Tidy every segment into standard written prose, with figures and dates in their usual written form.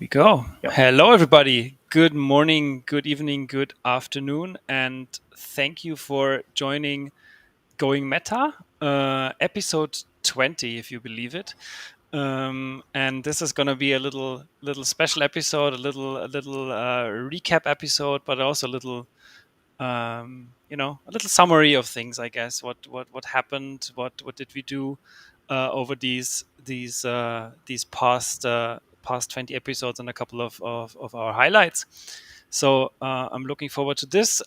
we go. Yep. Hello, everybody. Good morning, good evening, good afternoon, and thank you for joining Going Meta, episode 20, if you believe it. And this is going to be a little special episode, a little recap episode, but also a little a little summary of things, I guess. What happened? What did we do over these past 20 episodes, and a couple of our highlights. So I'm looking forward to this.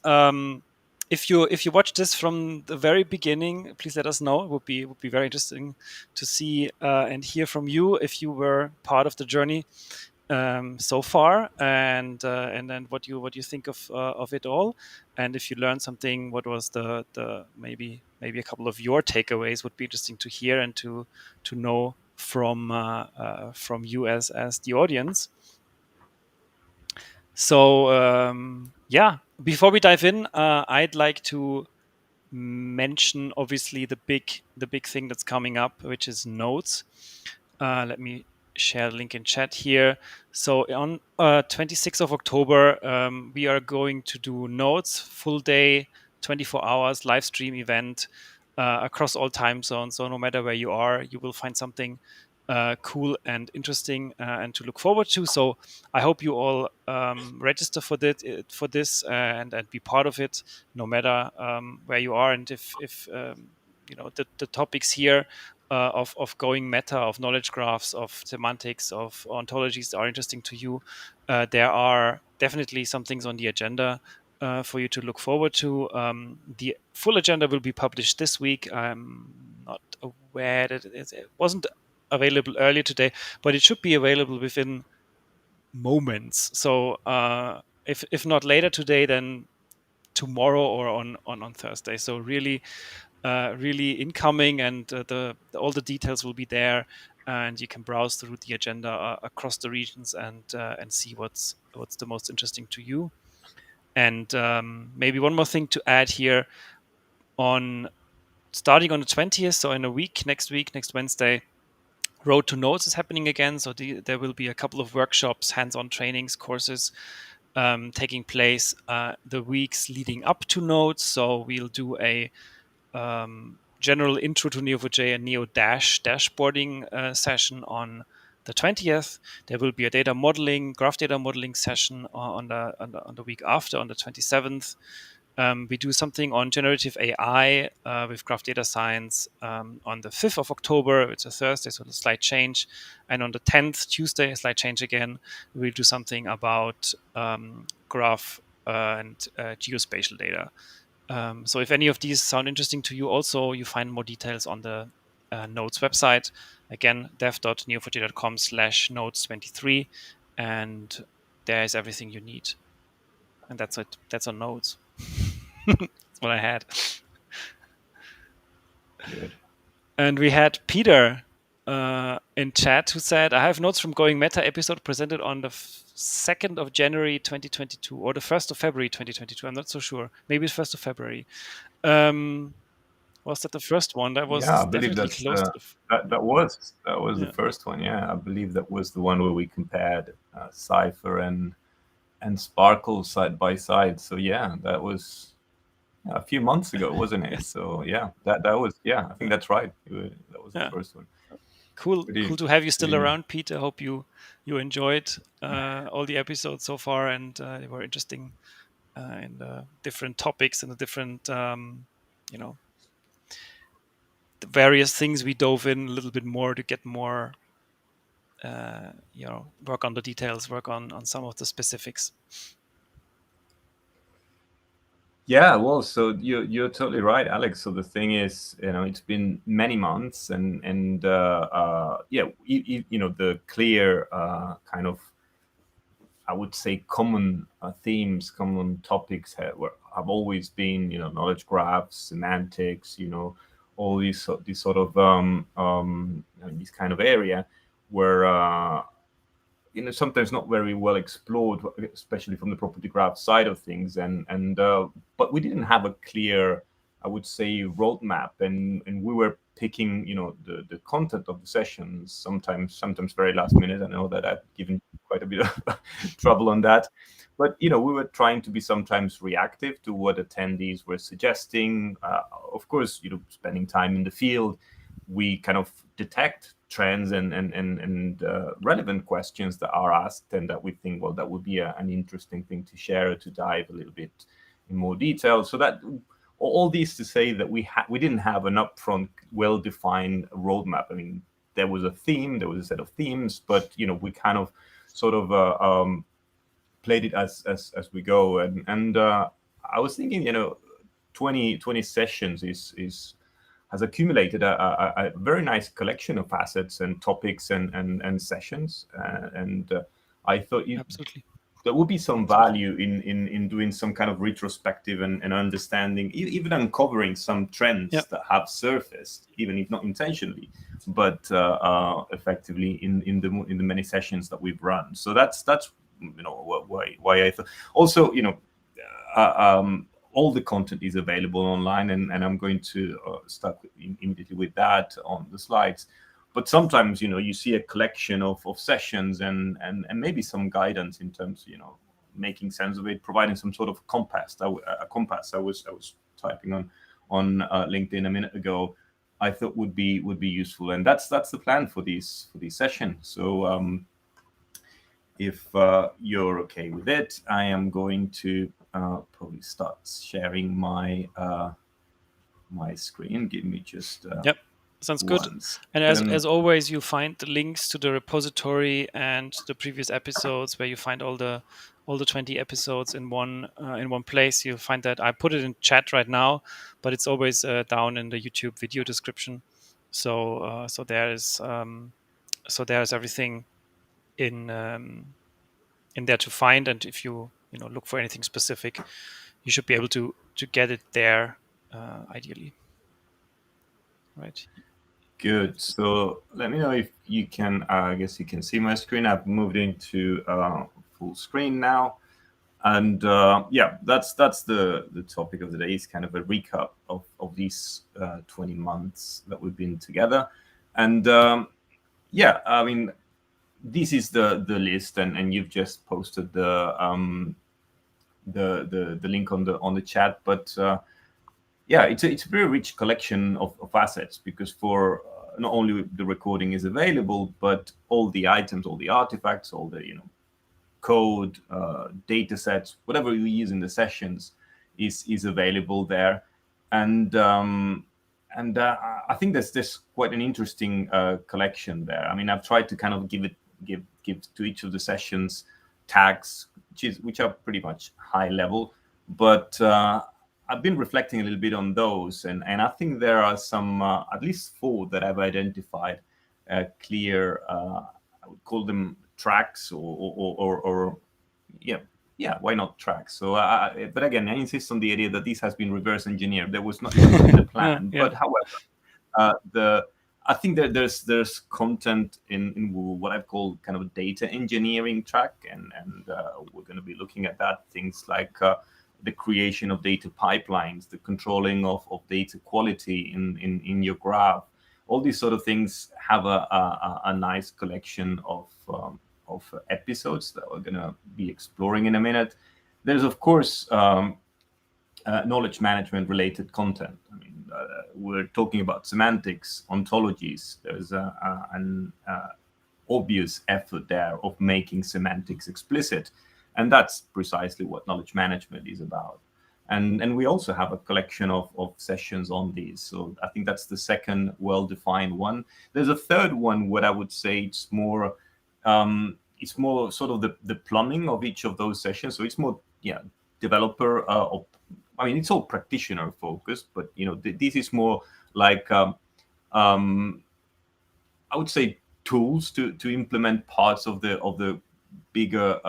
If you watch this from the very beginning, please let us know. It would be very interesting to see and hear from you if you were part of the journey so far, and then what you think of it all, and if you learned something, what was the maybe a couple of your takeaways would be interesting to hear and to know from you as the audience. So yeah, before we dive in, I'd like to mention obviously the big thing that's coming up, which is notes. Let me share the link in chat here. So on 26th of October, we are going to do notes, full day, 24 hours live stream event across all time zones. So no matter where you are, you will find something cool and interesting and to look forward to. So I hope you all register for this and be part of it, no matter where you are. And if the topics here of going meta, of knowledge graphs, of semantics, of ontologies are interesting to you, there are definitely some things on the agenda for you to look forward to. The full agenda will be published this week. I'm not aware that it wasn't available earlier today, but it should be available within moments. So if not later today, then tomorrow or on Thursday. So really incoming, and all the details will be there, and you can browse through the agenda across the regions and see what's the most interesting to you. And maybe one more thing to add here: starting on the 20th, so in a week, next Wednesday, Road to Notes is happening again. So there will be a couple of workshops, hands-on trainings, courses taking place the weeks leading up to Notes. So we'll do a general intro to Neo4j and Neo dashboarding session on the 20th. There will be a graph data modeling session on the week after, on the 27th. We do something on generative AI with graph data science on the 5th of October. It's a Thursday, so a slight change. And on the 10th, Tuesday, a slight change again. We'll do something about graph and geospatial data. So if any of these sound interesting to you, also you find more details on the Notes website. Again, dev.neo4j.com/notes23, and there is everything you need. And that's it. That's on Notes. That's what I had. Good. And we had Peter in chat who said, I have notes from Going Meta episode presented on the 2nd of January 2022 or the 1st of February 2022. I'm not so sure. Maybe it's 1st of February. Was that the first one? That was I believe definitely that's close to that was Yeah. the first one. Yeah, I believe that was the one where we compared Cypher and Sparkle side by side. So yeah, that was a few months ago, wasn't it? Yes. So yeah, that was I think that's right. That was the first one. Cool to have you still pretty- around, Peter. Hope you enjoyed all the episodes so far, and they were interesting in the different topics and the different the various things we dove in a little bit more to get more work on the details, work on some of the specifics. Yeah, well, so you're totally right, Alex. So the thing is, it's been many months, and the clear kind of, I would say, common themes, common topics have always been, knowledge graphs, semantics, all these sort of this kind of area where sometimes not very well explored, especially from the property graph side of things, but we didn't have a clear, I would say, roadmap, and we were picking, the content of the sessions, sometimes very last minute. I know that I've given quite a bit of trouble on that, but we were trying to be sometimes reactive to what attendees were suggesting. Of course, spending time in the field, we kind of detect trends and relevant questions that are asked, and that we think, well, that would be an interesting thing to share, or to dive a little bit in more detail. So that all these to say that we didn't have an upfront, well-defined roadmap. I mean, there was a theme, there was a set of themes, but we kind of sort of played it as we go. And I was thinking, 20 sessions is has accumulated a very nice collection of assets and topics and sessions. And I thought Absolutely. there would be some Absolutely. value in doing some kind of retrospective and understanding, even uncovering some Yeah. trends that have surfaced, even if not intentionally, but effectively in the many sessions that we've run. So that's why I thought. Also, all the content is available online, and I'm going to start immediately with that on the slides. But sometimes, you see a collection of sessions and maybe some guidance in terms of, making sense of it, providing some sort of compass. A compass I was typing on LinkedIn a minute ago, I thought would be useful, and that's the plan for these sessions. So if you're okay with it, I am going to probably start sharing my screen. Give me just Yep. Sounds good. And1 second. as always, you find the links to the repository and the previous episodes, where you find all the 20 episodes in one place. You find that I put it in chat right now, but it's always down in the YouTube video description. So there's everything in there to find. And if you look for anything specific, you should be able to get it there, ideally. Right. Good. So let me know if you can. I guess you can see my screen. I've moved into full screen now, and yeah, that's the topic of the day. Is kind of a recap of these 20 months that we've been together, and yeah, I mean, this is the list, and you've just posted the link on the chat, but. Yeah, it's a very rich collection of assets, because for not only the recording is available, but all the items, all the artifacts, all the code, data sets, whatever you use in the sessions is available there. And I think there's quite an interesting collection there. I mean, I've tried to kind of give to each of the sessions tags, which are pretty much high level, but I've been reflecting a little bit on those, and I think there are some, at least four, that I've identified clear. I would call them tracks, or yeah, yeah. Why not tracks? So, but again, I insist on the idea that this has been reverse engineered. It was not in the plan, Yeah. but however, the I think that there's content in what I've called kind of a data engineering track, and we're going to be looking at that, things like the creation of data pipelines, the controlling of data quality in your graph. All these sort of things have a nice collection of episodes that we're going to be exploring in a minute. There's, of course, knowledge management related content. I mean, we're talking about semantics, ontologies. There's an obvious effort there of making semantics explicit, and that's precisely what knowledge management is about. And we also have a collection of sessions on these. So I think that's the second well-defined one. There's a third one, what I would say it's more sort of the plumbing of each of those sessions. So it's more, yeah, developer I mean, it's all practitioner focused, but this is more like I would say tools to implement parts of the bigger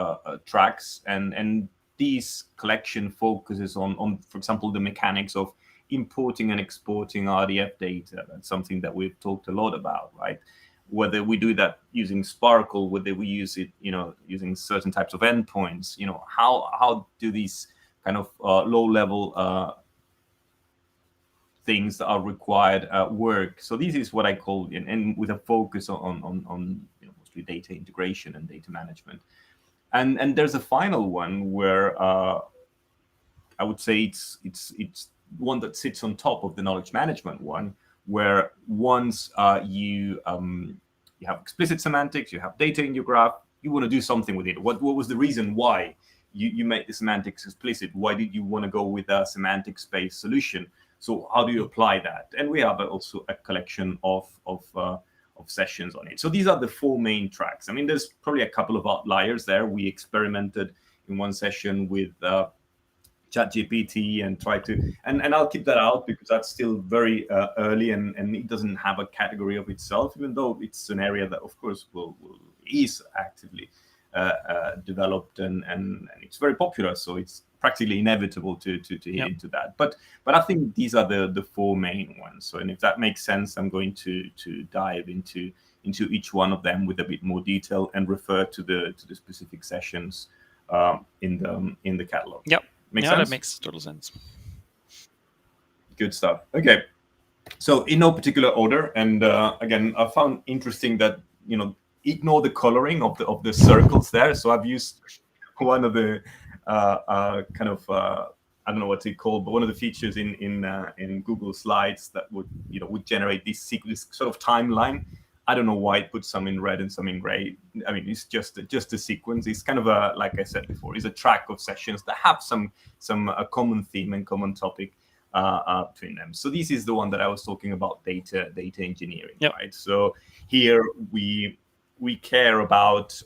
tracks, and these collection focuses on, for example, the mechanics of importing and exporting RDF data. That's something that we've talked a lot about, right? Whether we do that using Sparkle, whether we use it, using certain types of endpoints, how do these kind of low level things that are required work. So this is what I call, and with a focus on mostly data integration and data management. And there's a final one where I would say it's one that sits on top of the knowledge management one, where once you have explicit semantics, you have data in your graph, you want to do something with it. What was the reason why you made the semantics explicit? Why did you want to go with a semantics-based solution? So how do you apply that? And we have also a collection of sessions on it. So these are the four main tracks. I mean, there's probably a couple of outliers there. We experimented in one session with ChatGPT and try to, and I'll keep that out because that's still very early, and it doesn't have a category of itself, even though it's an area that, of course, is actively developed, and it's very popular. So it's practically inevitable to hit into that. But I think these are the four main ones. So, and if that makes sense, I'm going to dive into each one of them with a bit more detail and refer to the specific sessions in the catalog. Yep. Makes sense? That makes total sense. Good stuff. Okay. So in no particular order, and again, I found interesting that ignore the coloring of the circles there. So I've used one of the kind of I don't know what's it called, but one of the features in Google Slides that would generate this sort of timeline. I don't know why it puts some in red and some in gray. I mean, it's just a sequence. It's kind of like I said before, it's a track of sessions that have some common theme and common topic between them. So this is the one that I was talking about, data engineering, right? So here we care about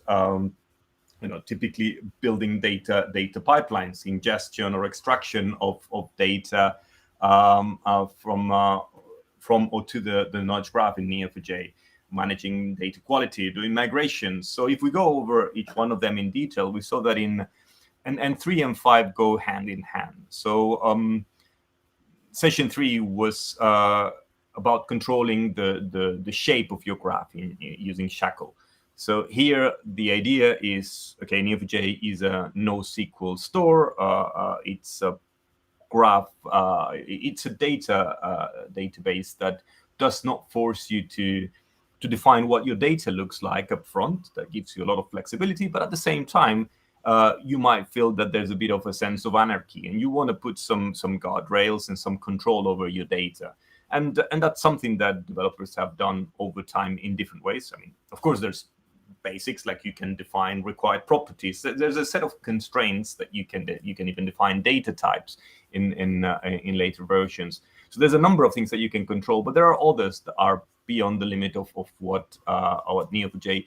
typically building data pipelines, ingestion or extraction of data from or to the knowledge graph in Neo4j, managing data quality, doing migrations. So if we go over each one of them in detail, we saw that and 3 and 5 go hand in hand. So session 3 was about controlling the shape of your graph using Shackle. So here the idea is, okay, Neo4j is a NoSQL store. It's a graph. It's a database that does not force you to define what your data looks like up front. That gives you a lot of flexibility, but at the same time, you might feel that there's a bit of a sense of anarchy, and you want to put some guardrails and some control over your data. And that's something that developers have done over time in different ways. I mean, of course, there's basics like you can define required properties. There's a set of constraints that you can even define data types in later versions. So there's a number of things that you can control, but there are others that are beyond the limit of what Neo4j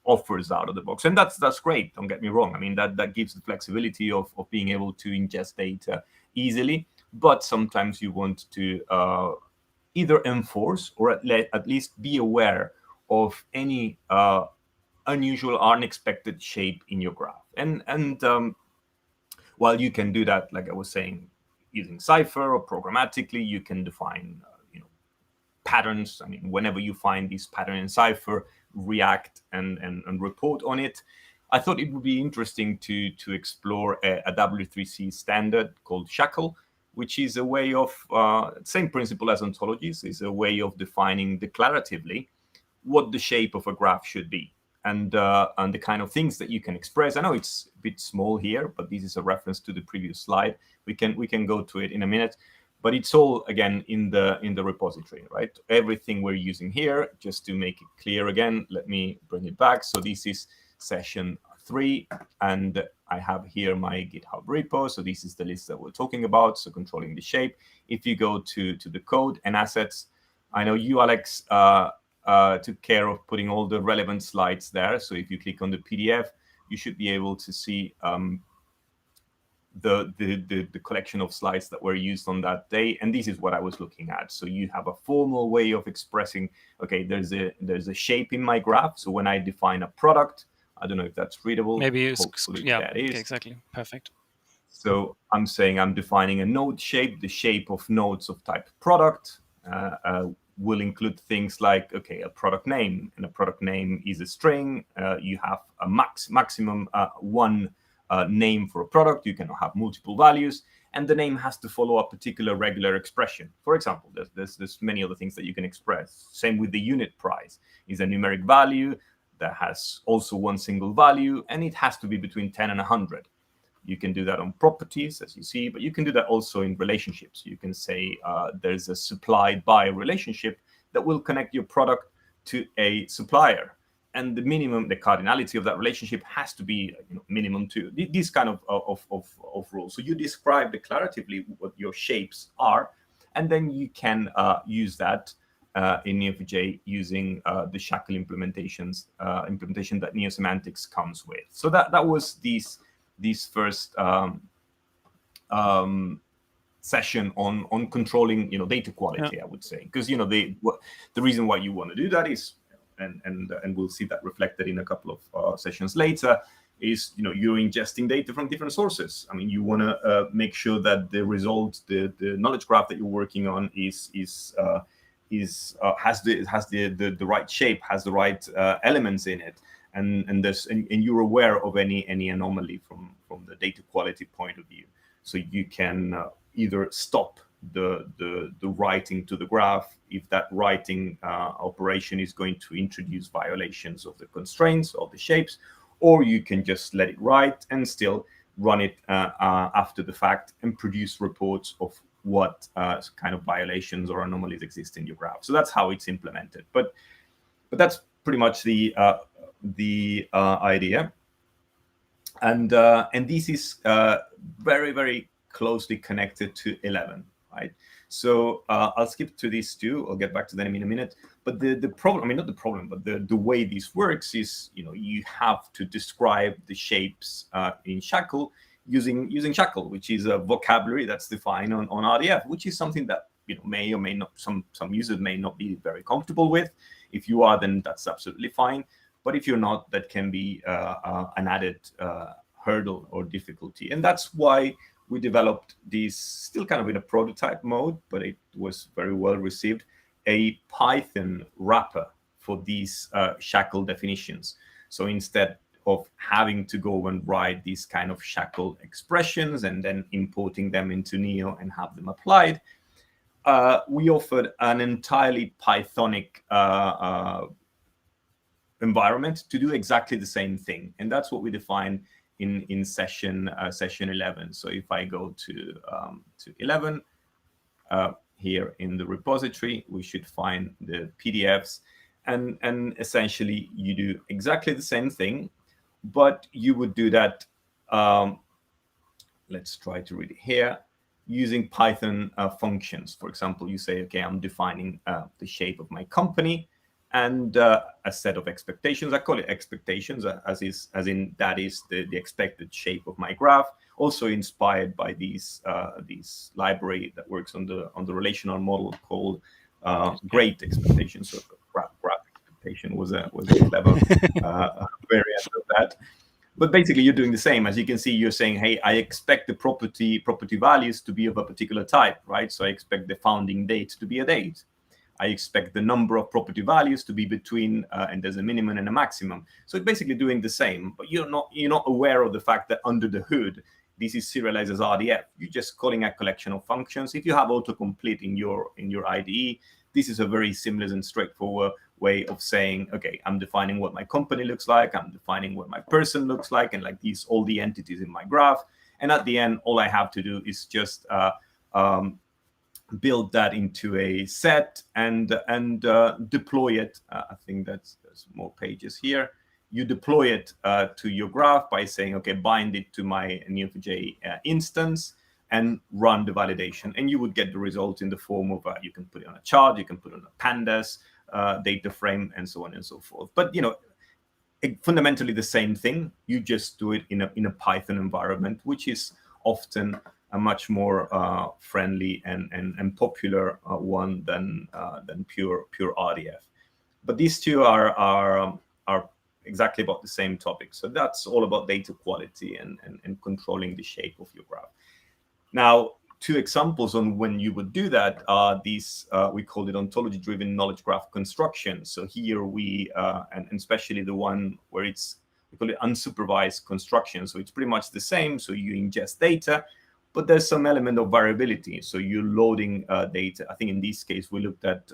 offers out of the box, and that's great. Don't get me wrong. I mean that gives the flexibility of being able to ingest data easily, but sometimes you want to either enforce or at least be aware of any unusual or unexpected shape in your graph. And while you can do that, like I was saying, using Cypher or programmatically, you can define patterns. I mean, whenever you find this pattern in Cypher, react and report on it. I thought it would be interesting to explore a W3C standard called Shackle, which is a way of, same principle as ontologies, is a way of defining declaratively what the shape of a graph should be, and the kind of things that you can express. I know it's a bit small here, but this is a reference to the previous slide. We can go to it in a minute, but it's all again in the repository, right? Everything we're using here, just to make it clear again, let me bring it back. So this is session 3, and I have here my GitHub repo. So this is the list that we're talking about. So controlling the shape. If you go to the code and assets, I know you, Alex, took care of putting all the relevant slides there. So if you click on the PDF, you should be able to see the collection of slides that were used on that day. And this is what I was looking at. So you have a formal way of expressing, okay, there's a shape in my graph. So when I define a product, I don't know if that's readable. Maybe that is. Exactly. Perfect. So I'm saying I'm defining a node shape. The shape of nodes of type product will include things like, okay, a product name, and a product name is a string. You have a maximum one name for a product. You can have multiple values, and the name has to follow a particular regular expression. For example, there's many other things that you can express. Same with the unit price is a numeric value that has also one single value, and it has to be between 10 and 100. You can do that on properties, as you see, but you can do that also in relationships. You can say there's a supply-buy relationship that will connect your product to a supplier, and the minimum, the cardinality of that relationship has to be minimum two. These kind of rules. So you describe declaratively what your shapes are, and then you can use that in Neo4j using the shackle implementation that Semantics comes with. So that was these first session on controlling data quality. Yeah. I would say, because the reason why you want to do that is, and we'll see that reflected in a couple of sessions later, is you're ingesting data from different sources. I mean, you want to make sure that the result, the knowledge graph that you're working on has the right shape, has the right elements in it, and you're aware of any anomaly from the data quality point of view. So you can either stop the writing to the graph if that writing operation is going to introduce violations of the constraints of the shapes, or you can just let it write and still run it after the fact and produce reports of what kind of violations or anomalies exist in your graph. So that's how it's implemented. But that's pretty much the idea. And this is very, very closely connected to 11, right? So I'll skip to these two. I'll get back to them in a minute. But the problem, I mean, not the problem, but the way this works is, you have to describe the shapes in Shackle using Shackle, which is a vocabulary that's defined on RDF, which is something that may or may not, some users may not be very comfortable with. If you are, then that's absolutely fine. But if you're not, that can be an added hurdle or difficulty. And that's why we developed this, still kind of in a prototype mode, but it was very well received, a Python wrapper for these shackle definitions. So instead of having to go and write these kind of shackle expressions and then importing them into Neo and have them applied, we offered an entirely Pythonic environment to do exactly the same thing. And that's what we define in session 11. So if I go to 11, here in the repository, we should find the PDFs, and essentially you do exactly the same thing, but you would do that, let's try to read it here, using Python functions. For example, you say, okay, I'm defining the shape of my company and a set of expectations. I call it expectations, as in that is the expected shape of my graph. Also inspired by these library that works on the relational model called Great Expectations. So graph expectation was a clever variant of that. But basically, you're doing the same. As you can see, you're saying, hey, I expect the property values to be of a particular type, right? So I expect the founding date to be a date. I expect the number of property values to be between, and there's a minimum and a maximum. So it's basically doing the same, but you're not aware of the fact that under the hood, this is serialized as RDF. You're just calling a collection of functions. If you have autocomplete in your IDE, this is a very seamless and straightforward way of saying, okay, I'm defining what my company looks like, I'm defining what my person looks like, and like these, all the entities in my graph. And at the end, all I have to do is just build that into a set and deploy it. I think there's more pages here. You deploy it to your graph by saying, okay, bind it to my Neo4j instance and run the validation. And you would get the result in the form of, you can put it on a chart, you can put it on a pandas data frame, and so on and so forth. But, fundamentally the same thing. You just do it in a Python environment, which is often a much more friendly and popular one than pure RDF. But these two are exactly about the same topic. So that's all about data quality and controlling the shape of your graph. Now, two examples on when you would do that are these, we call it ontology-driven knowledge graph construction. So here we, and especially the one where it's we call it unsupervised construction. So it's pretty much the same. So you ingest data, but there's some element of variability. So you're loading data. I think in this case we looked at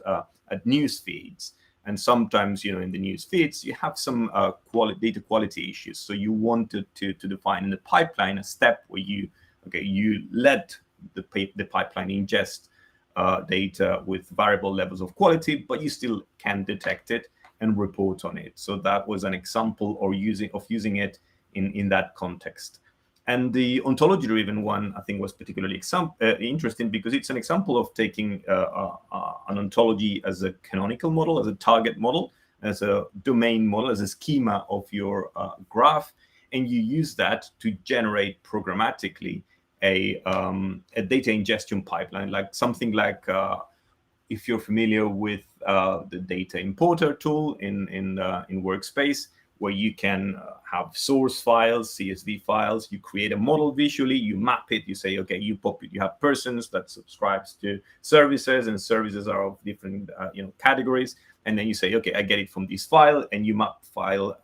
news feeds, and sometimes in the news feeds you have some data quality issues. So you wanted to define in the pipeline a step where you let the pipeline ingest data with variable levels of quality, but you still can detect it and report on it. So that was an example of using it in that context. And the ontology-driven one, I think, was particularly interesting because it's an example of taking an ontology as a canonical model, as a target model, as a domain model, as a schema of your graph, and you use that to generate programmatically a data ingestion pipeline, like something like if you're familiar with the data importer tool in Workspace, where you can have source files, CSV files. You create a model visually, you map it. You say, okay, you have persons that subscribes to services, and services are of different categories. And then you say, okay, I get it from this file, and you map file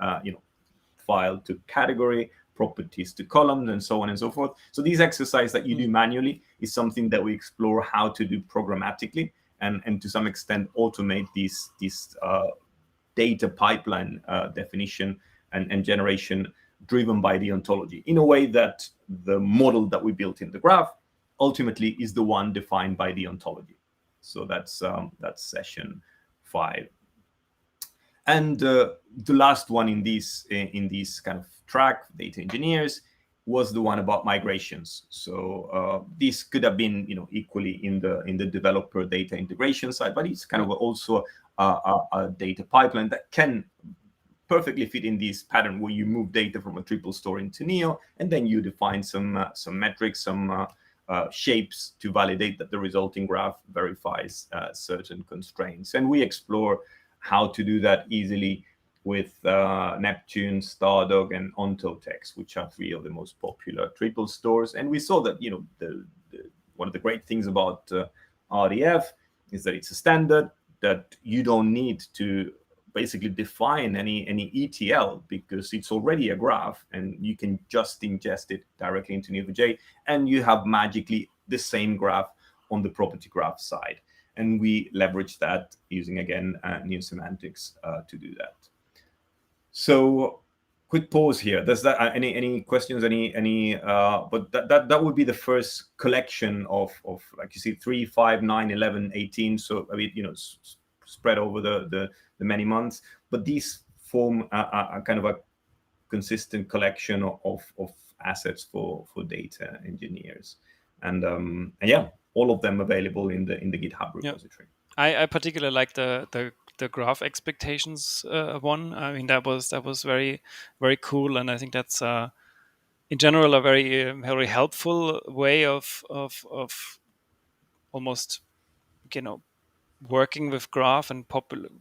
to category, properties to columns, and so on and so forth. So this exercise that you do manually is something that we explore how to do programmatically, and to some extent automate this data pipeline definition and generation driven by the ontology, in a way that the model that we built in the graph ultimately is the one defined by the ontology. So that's session 5. And the last one in this kind of track, data engineers, was the one about migrations. So this could have been equally in the developer data integration side, but it's kind of also a data pipeline that can perfectly fit in this pattern where you move data from a triple store into Neo, and then you define some metrics, some shapes to validate that the resulting graph verifies certain constraints. And we explore how to do that easily with Neptune, Stardog, and Ontotext, which are 3 of the most popular triple stores. And we saw that one of the great things about RDF is that it's a standard, that you don't need to basically define any ETL, because it's already a graph and you can just ingest it directly into Neo4j, and you have magically the same graph on the property graph side. And we leverage that using, again, new semantics to do that. So quick pause here. Does that any questions? But that would be the first collection of like you see 3, 5, 9, 11, 18. So I mean spread over the many months. But these form a kind of a consistent collection of assets for data engineers, and yeah, all of them available in the GitHub repository. I particularly like the graph expectations one. I mean, that was very, very cool, and I think that's in general a very very helpful way of almost working with graph and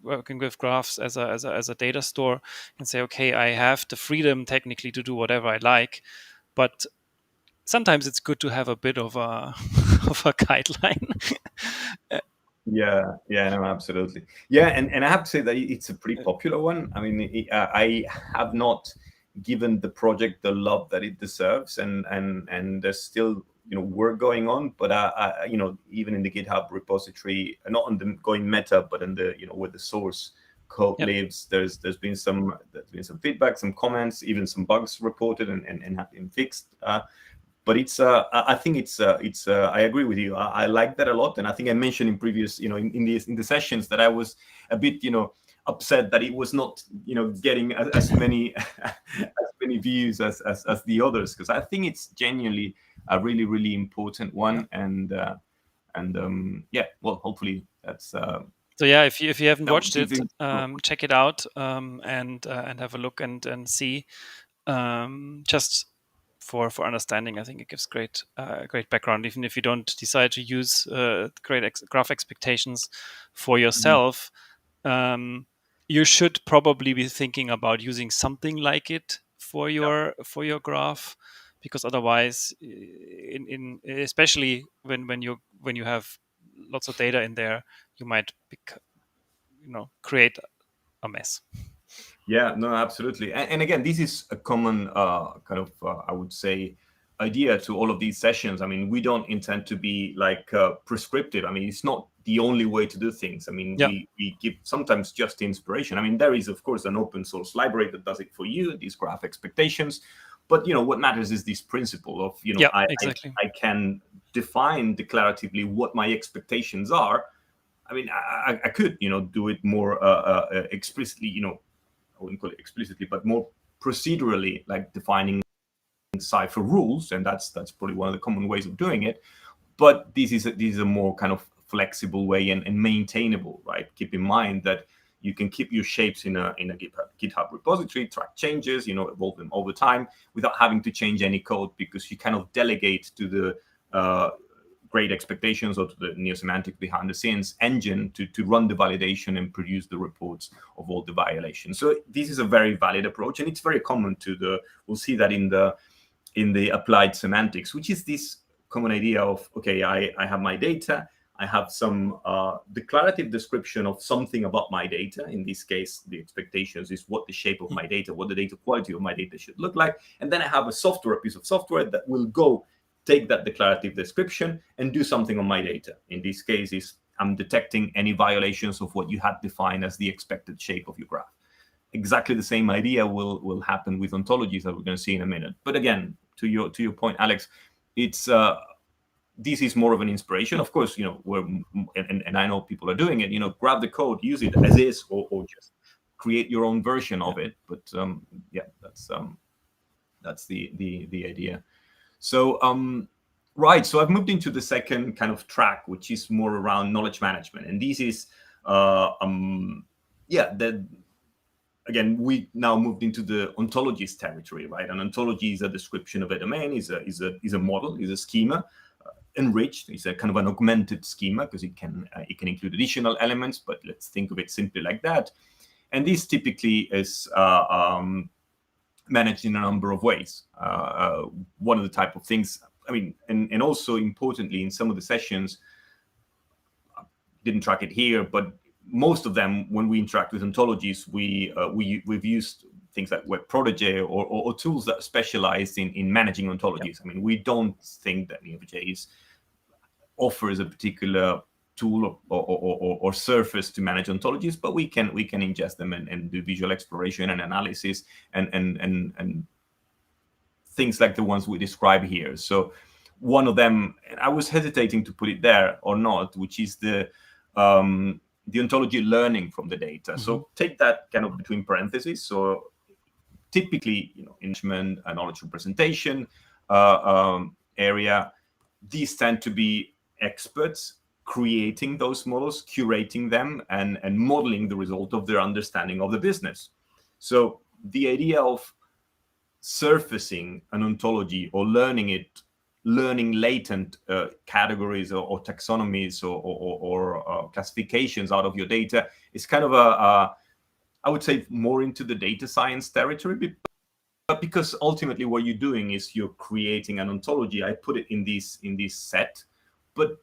working with graphs as a data store, and say, okay, I have the freedom technically to do whatever I like, but sometimes it's good to have a bit of a of a guideline. Yeah, no, absolutely. Yeah, and I have to say that it's a pretty popular one. I mean, I have not given the project the love that it deserves, and there's still work going on. But even in the GitHub repository, not on the going meta, but in the where the source code lives, there's been some feedback, some comments, even some bugs reported and have been fixed. But it's I think it's I agree with you. I like that a lot, and I think I mentioned in previous in the sessions that I was a bit upset that it was not getting as many as many views as the others, because I think it's genuinely a really, really important one. And yeah, well, hopefully that's so yeah, if you haven't watched it, things. check it out, and have a look and see, just for understanding. I think it gives great background, even if you don't decide to use graph expectations for yourself. You should probably be thinking about using something like it for your graph, because otherwise, in especially when you have lots of data in there, you might create a mess. Yeah, no, absolutely. And again, this is a common kind of, I would say, idea to all of these sessions. I mean, we don't intend to be like prescriptive. I mean, it's not the only way to do things. I mean, Yeah, we give sometimes just inspiration. I mean, there is, of course, an open source library that does it for you, these graph expectations. But, what matters is this principle of, yeah, exactly. I can define declaratively what my expectations are. I mean, I could, do it more explicitly, I wouldn't call it explicitly, but more procedurally, like defining cipher rules, and that's probably one of the common ways of doing it. But this is a more kind of flexible way and maintainable, right? Keep in mind that you can keep your shapes in a GitHub repository, track changes, evolve them over time without having to change any code, because you kind of delegate to the great expectations or to the Semantics behind the scenes engine to run the validation and produce the reports of all the violations. So this is a very valid approach, and it's very common we'll see that in the applied semantics, which is this common idea of, okay, I have my data, I have some declarative description of something about my data. In this case, the expectations is what the shape of my data, what the data quality of my data should look like. And then I have a piece of software that will go take that declarative description and do something on my data. In this case, is I'm detecting any violations of what you had defined as the expected shape of your graph. Exactly the same idea will happen with ontologies that we're going to see in a minute. But again, to your point, Alex, it's this is more of an inspiration. Of course, and I know people are doing it. Grab the code, use it as is, or just create your own version Yeah. of it. But yeah, that's the idea. So right, so I've moved into the second kind of track, which is more around knowledge management, and this is yeah, that again, we now moved into the ontologist territory, right? An ontology is a description of a domain, is a model, is a schema, enriched. It's a kind of an augmented schema because it can include additional elements, but let's think of it simply like that. And this typically is managed in a number of ways. One of the type of things, I mean, and also importantly, in some of the sessions, didn't track it here, but most of them, when we interact with ontologies, we've used things like Web Protege or tools that specialize in managing Yeah. ontologies. I mean, we don't think that Neo4j offers a particular tool or surface to manage ontologies, but we can ingest them and do visual exploration and analysis and things like the ones we describe here. So one of them, I was hesitating to put it there or not, which is the ontology learning from the data. Hmm. So take that kind of between parentheses. So typically, enrichment and knowledge representation area, these tend to be experts creating those models, curating them, and modeling the result of their understanding of the business. So the idea of surfacing an ontology or learning latent categories or taxonomies or classifications out of your data is kind of I would say more into the data science territory, but because ultimately what you're doing is you're creating an ontology. I put it in this set, but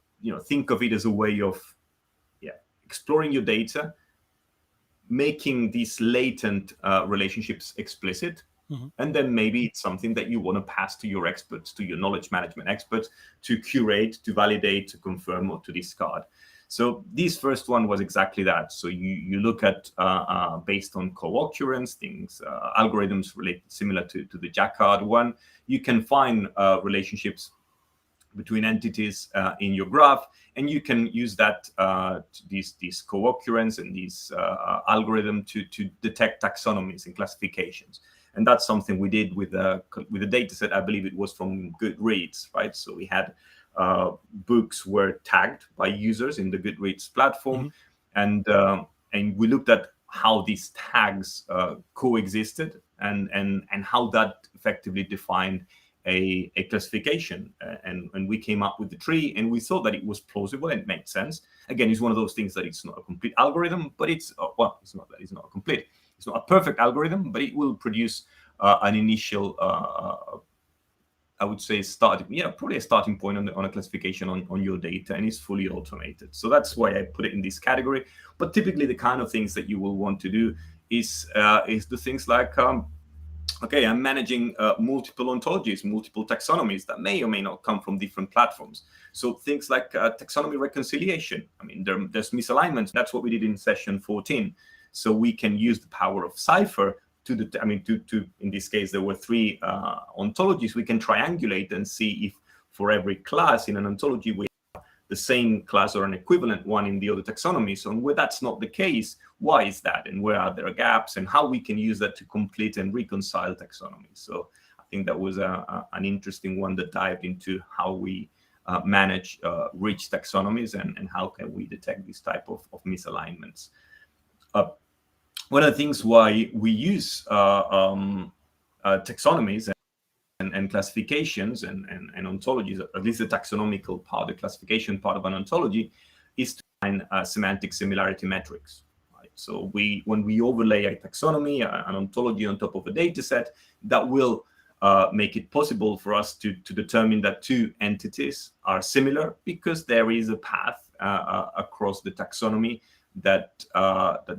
think of it as a way of exploring your data, making these latent relationships explicit. Hmm. And then maybe it's something that you want to pass to your experts, to your knowledge management experts, to curate, to validate, to confirm, or to discard. So this first one was exactly that. So you look at based on co-occurrence, things, algorithms related similar to the Jacquard one. You can find relationships between entities in your graph, and you can use that these co-occurrence and these algorithm to detect taxonomies and classifications. And that's something we did with a data set. I believe it was from Goodreads, right? So we had books were tagged by users in the Goodreads platform, Hmm. and we looked at how these tags coexisted and how that effectively defined a classification. And we came up with the tree, and we thought that it was plausible and it made sense. Again, it's one of those things that it's not a complete algorithm, but it's not a complete. It's not a perfect algorithm, but it will produce an initial, I would say, probably a starting point on a classification on your data, and it's fully automated. So that's why I put it in this category. But typically, the kind of things that you will want to do is the things like okay, I'm managing multiple ontologies, multiple taxonomies that may or may not come from different platforms. So things like taxonomy reconciliation. I mean, there's misalignments. That's what we did in session 14. So we can use the power of Cypher to in this case, there were three ontologies. We can triangulate and see if for every class in an ontology, we the same class or an equivalent one in the other taxonomies. So where that's not the case, why is that? And where are there gaps, and how we can use that to complete and reconcile taxonomies. So I think that was an interesting one that dived into how we manage rich taxonomies, and how can we detect this type of misalignments. One of the things why we use taxonomies and classifications and ontologies, at least the taxonomical part, the classification part of an ontology, is to find semantic similarity metrics. Right? So when we overlay a taxonomy, an ontology on top of a data set, that will make it possible for us to determine that two entities are similar, because there is a path across the taxonomy that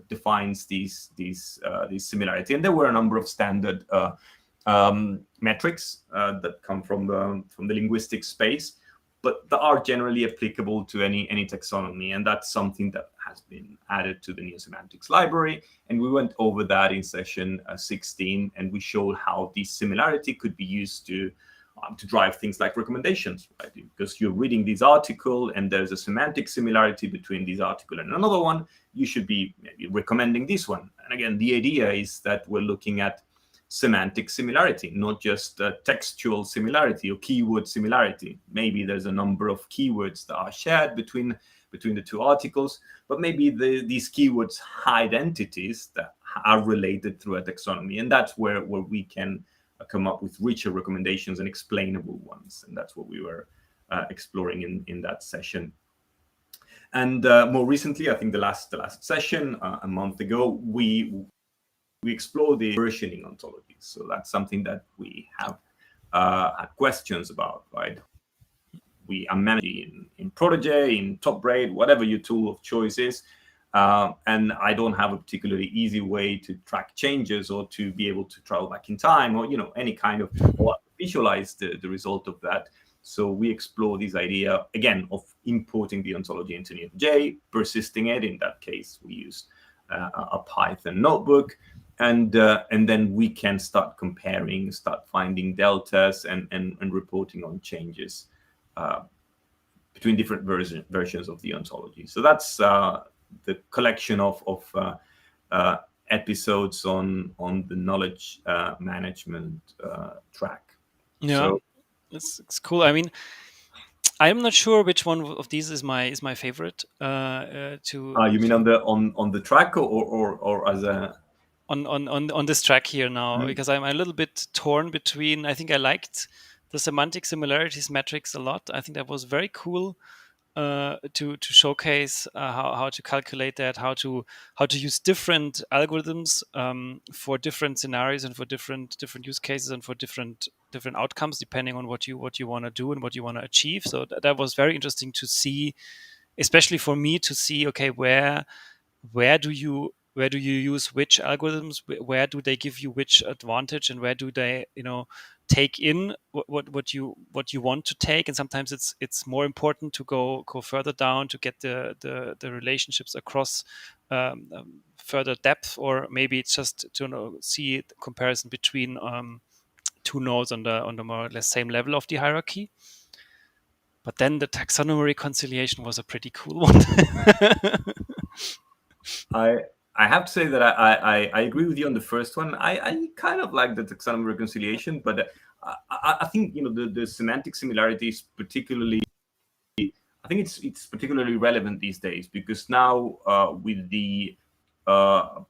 defines these similarity. And there were a number of standard metrics that come from the linguistic space, but that are generally applicable to any taxonomy. And that's something that has been added to the new semantics library. And we went over that in session 16, and we showed how this similarity could be used to drive things like recommendations, right? Because you're reading this article and there's a semantic similarity between this article and another one, you should be maybe recommending this one. And again, the idea is that we're looking at semantic similarity, not just textual similarity or keyword similarity. Maybe there's a number of keywords that are shared between the two articles, but maybe these keywords hide entities that are related through a taxonomy. And that's where we can come up with richer recommendations and explainable ones. And that's what we were exploring in that session. And more recently, I think the last session, a month ago, we explored the versioning ontologies. So that's something that we have had questions about, right? We are managing in Protege, in TopBraid, whatever your tool of choice is. And I don't have a particularly easy way to track changes, or to be able to travel back in time, or any kind of, or visualize the result of that. So we explore this idea again of importing the ontology into Neo4j, persisting it. In that case, we use a Python notebook, and then we can start comparing, start finding deltas, and reporting on changes between different versions of the ontology. So that's the collection of episodes on the knowledge management track. Yeah, So it's cool. I mean, I'm not sure which one of these is my favorite. you mean on the track, or as a on this track here now, because I'm a little bit torn between. I think I liked the semantic similarities metrics a lot. I think that was very cool to showcase how to calculate that, how to use different algorithms for different scenarios and for different use cases and for different outcomes depending on what you want to do and what you want to achieve. So that was very interesting to see, especially for me to see, okay, where do you use which algorithms, where do they give you which advantage, and where do they take in what you want to take. And sometimes it's more important to go further down to get the relationships across further depth, or maybe it's just to see the comparison between two nodes on the more or less same level of the hierarchy. But then the taxonomy reconciliation was a pretty cool one. I have to say that I agree with you on the first one. I kind of like the taxonomy reconciliation, but I think the semantic similarity is particularly. I think it's particularly relevant these days, because now with the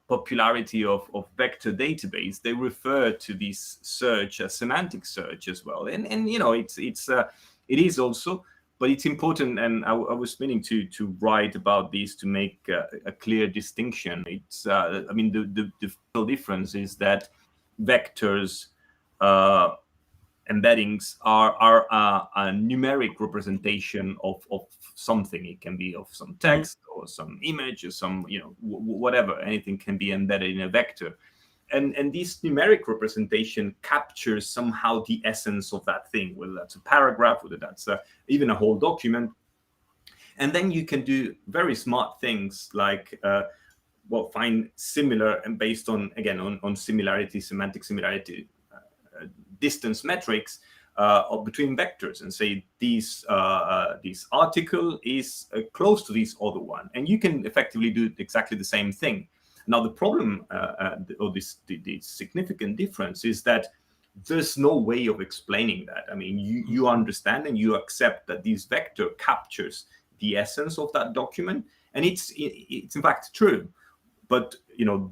popularity of vector database, they refer to this search as semantic search as well, and it is also. But it's important, and I was meaning to write about this to make a clear distinction. It's, I mean, the difference is that vectors embeddings are a numeric representation of something. It can be of some Mm-hmm. text or some image or some, whatever. Anything can be embedded in a vector. And this numeric representation captures somehow the essence of that thing, whether that's a paragraph, whether that's even a whole document. And then you can do very smart things like find similar, and based on, again, on similarity, semantic similarity, distance metrics between vectors, and say this article is close to this other one, and you can effectively do exactly the same thing. Now the problem, or the significant difference, is that there's no way of explaining that. I mean, you understand and you accept that this vector captures the essence of that document, and it's in fact true. But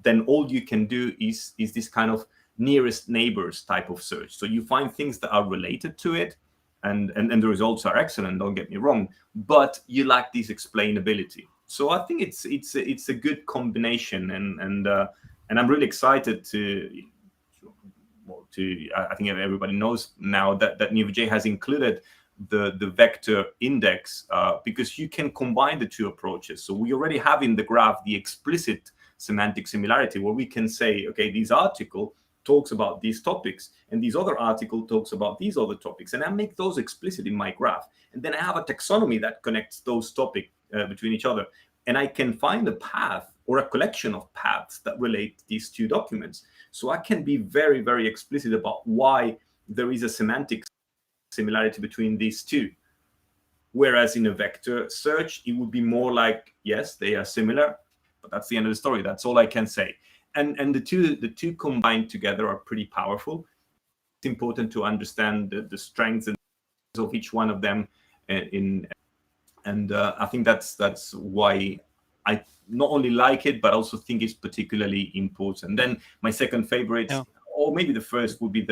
then all you can do is this kind of nearest neighbors type of search. So you find things that are related to it, and the results are excellent, don't get me wrong, but you lack this explainability. So I think it's a good combination, and I'm really excited I think everybody knows now that Neo4j has included the vector index, because you can combine the two approaches. So we already have in the graph the explicit semantic similarity, where we can say, okay, this article talks about these topics, and this other article talks about these other topics, and I make those explicit in my graph. And then I have a taxonomy that connects those topics between each other, and I can find a path or a collection of paths that relate these two documents. So I can be very, very explicit about why there is a semantic similarity between these two. Whereas in a vector search, it would be more like, yes, they are similar, but that's the end of the story. That's all I can say. And the two combined together are pretty powerful. It's important to understand the strengths of each one of them. I think that's why I not only like it, but also think it's particularly important. Then my second favorite, or maybe the first, would be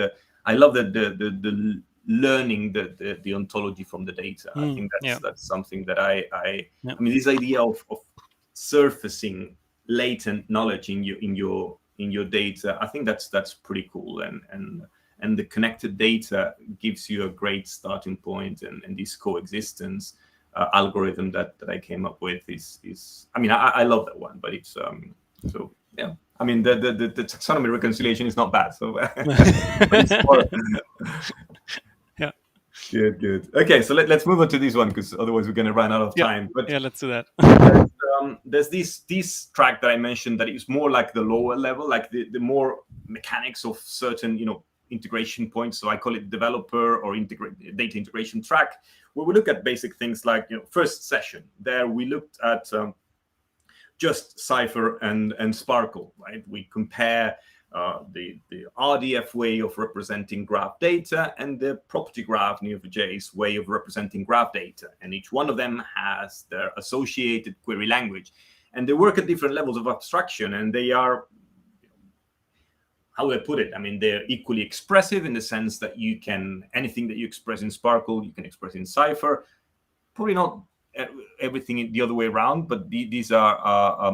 I love the learning the ontology from the data. I think that's something that I mean, this idea of surfacing latent knowledge in your data, I think that's pretty cool. And the connected data gives you a great starting point, and this coexistence algorithm that I came up with is I mean, I love that one, but it's so yeah. I mean, the taxonomy reconciliation is not bad. So yeah. Good. Okay, so let's move on to this one, because otherwise we're going to run out of time. But yeah, let's do that. there's this track that I mentioned that is more like the lower level, like the more mechanics of certain integration points. So I call it developer or data integration track, where we look at basic things like first session. There we looked at just Cypher and Sparkle, right? We compare the RDF way of representing graph data and the property graph, Neo4j's way of representing graph data. And each one of them has their associated query language. And they work at different levels of abstraction, and they are, how do I put it? I mean, they're equally expressive in the sense that anything that you express in Sparkle, you can express in Cypher. Probably not everything the other way around, but these are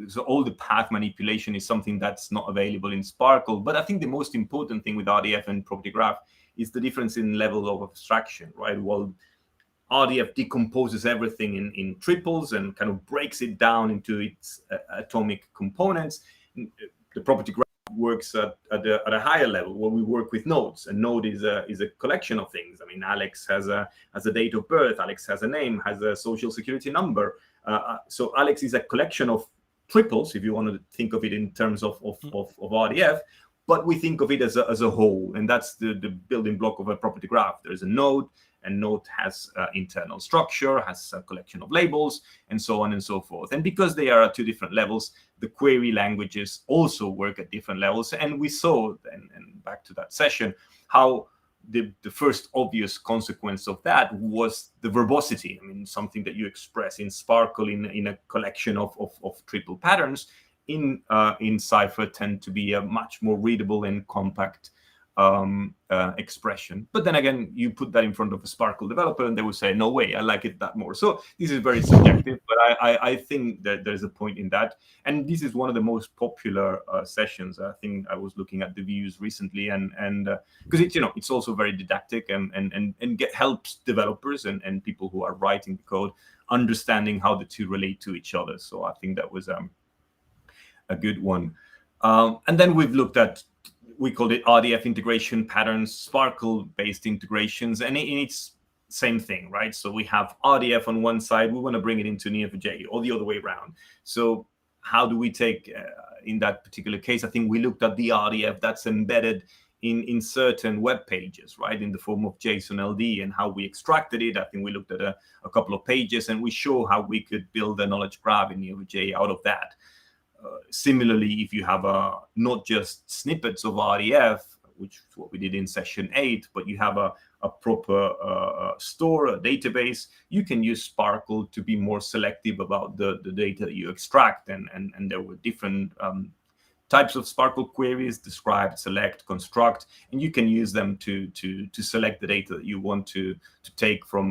so all the path manipulation is something that's not available in Sparkle. But I think the most important thing with RDF and property graph is the difference in level of abstraction, right? Well, RDF decomposes everything in triples and kind of breaks it down into its atomic components. The property graph works at a higher level, where we work with nodes. A node is a collection of things. I mean, Alex has a date of birth. Alex has a name, has a social security number. So Alex is a collection of triples, if you want to think of it in terms of RDF, but we think of it as a whole, and that's the building block of a property graph. There's a node, and node has internal structure, has a collection of labels, and so on and so forth. And because they are at two different levels, the query languages also work at different levels. And we saw, and back to that session, how the first obvious consequence of that was the verbosity. I mean, something that you express in Sparkle in a collection of triple patterns in Cypher tend to be a much more readable and compact expression. But then again, you put that in front of a Sparkle developer and they will say, no way, I like it that more. So this is very subjective, but I think that there's a point in that. And this is one of the most popular sessions. I think I was looking at the views recently, and because it's, it's also very didactic, and helps developers and people who are writing the code understanding how the two relate to each other. So I think that was a good one. And then we've looked at, we called it RDF integration patterns, Sparkle-based integrations, and it's same thing, right? So we have RDF on one side, we want to bring it into Neo4j, or the other way around. So how do we take, in that particular case, I think we looked at the RDF that's embedded in certain web pages, right, in the form of JSON LD, and how we extracted it. I think we looked at a couple of pages, and we show how we could build a knowledge graph in Neo4j out of that. Similarly, if you have not just snippets of RDF, which is what we did in session 8, but you have a proper store, a database, you can use Sparkle to be more selective about the data that you extract. And there were different types of Sparkle queries: describe, select, construct, and you can use them to select the data that you want to take from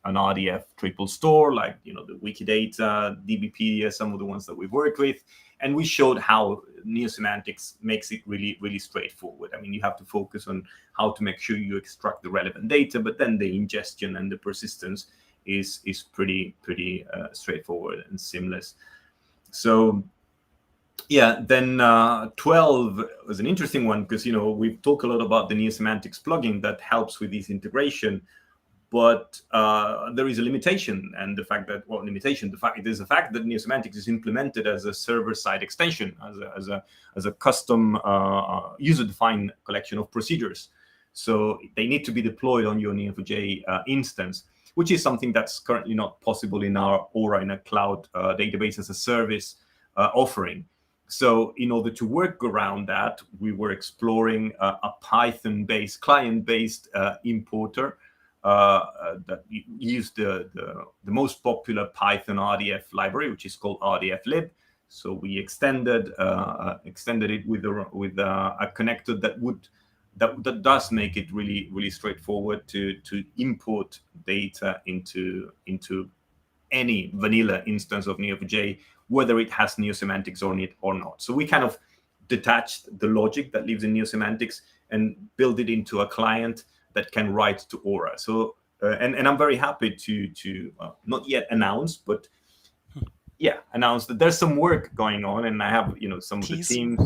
an RDF triple store, like the Wikidata, DBpedia, some of the ones that we've worked with. And we showed how Semantics makes it really, really straightforward. I mean, you have to focus on how to make sure you extract the relevant data, but then the ingestion and the persistence is pretty straightforward and seamless. So yeah, then 12 was an interesting one, because we've talked a lot about the Semantics plugin that helps with this integration. But there is a limitation, and the fact that there's a fact that Semantics is implemented as a server-side extension, as a custom user-defined collection of procedures. So they need to be deployed on your Neo4j instance, which is something that's currently not possible in our Aura, in a cloud database as a service offering. So in order to work around that, we were exploring a Python-based, client-based importer that used the most popular Python RDF library, which is called RDFlib. So we extended it with a connector that does make it really, really straightforward to import data into any vanilla instance of Neo4j, whether it has Semantics on it or not. So we kind of detached the logic that lives in Semantics and build it into a client that can write to Aura. So and I'm very happy to not yet announce, but announce that there's some work going on, and I have some of the team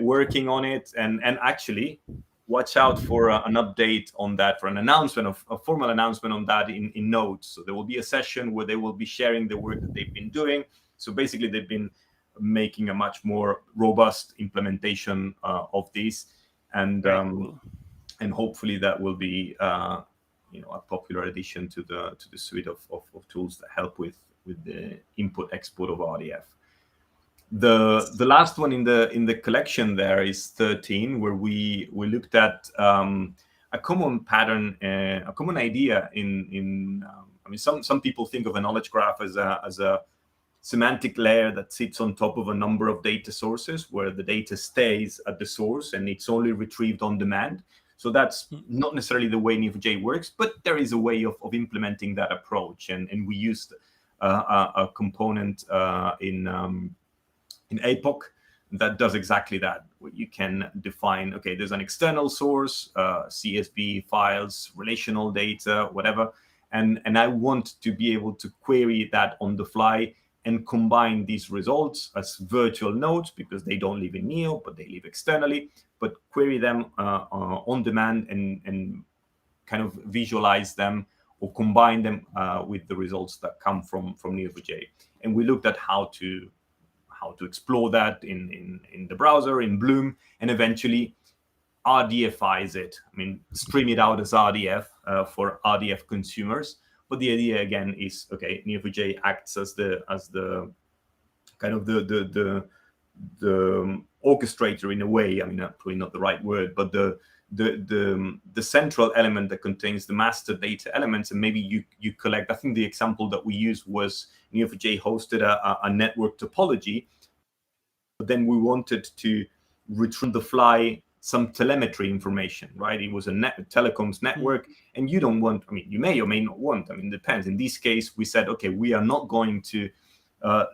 working on it, and actually watch out for an update on that, for an announcement, a formal announcement on that in Notes. So there will be a session where they will be sharing the work that they've been doing. So basically, they've been making a much more robust implementation of this, and cool. And hopefully that will be a popular addition to the suite of tools that help with the import export of RDF. The last one in the collection there is 13, where we looked at a common pattern, a common idea in I mean, some people think of a knowledge graph as a semantic layer that sits on top of a number of data sources, where the data stays at the source and it's only retrieved on demand. So that's not necessarily the way Neo4j works, but there is a way of implementing that approach. And we used a component in APOC that does exactly that, where you can define, okay, there's an external source, CSV files, relational data, whatever, and I want to be able to query that on the fly and combine these results as virtual nodes, because they don't live in Neo, but they live externally, but query them on demand and kind of visualize them or combine them with the results that come from Neo4j. And we looked at how to explore that in the browser, in Bloom, and eventually RDFize it. I mean, stream it out as RDF for RDF consumers. But the idea again is, okay, Neo4j acts as the kind of the orchestrator in a way. I mean, probably not the right word, but the central element that contains the master data elements, and maybe you collect. I think the example that we used was Neo4j hosted a network topology, but then we wanted to return the fly some telemetry information, right? It was a telecoms network, and you don't want, I mean, you may or may not want, I mean, it depends. In this case, we said, okay, we are not going to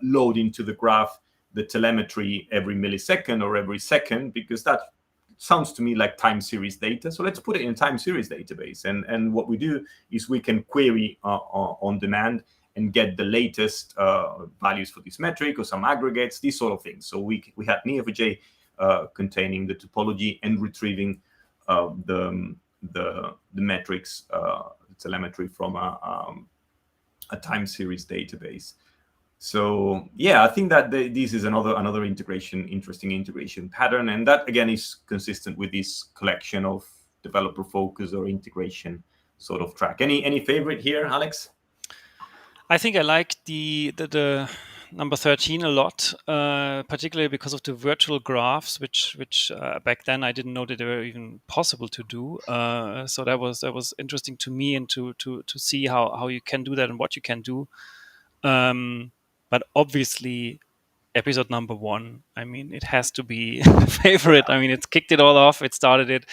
load into the graph the telemetry every millisecond or every second, because that sounds to me like time series data. So let's put it in a time series database. And what we do is we can query on demand and get the latest values for this metric or some aggregates, these sort of things. So we had Neo4j containing the topology and retrieving the metrics, the telemetry from a time series database. So yeah, I think that this is another interesting integration pattern, and that again is consistent with this collection of developer focus or integration sort of track. Any favorite here, Alex? I think I like the number 13 a lot, particularly because of the virtual graphs, which back then I didn't know that they were even possible to do. So that was interesting to me, and to see how you can do that and what you can do. But obviously, episode number 1, I mean, it has to be a favorite. I mean, it's kicked it all off. It started it.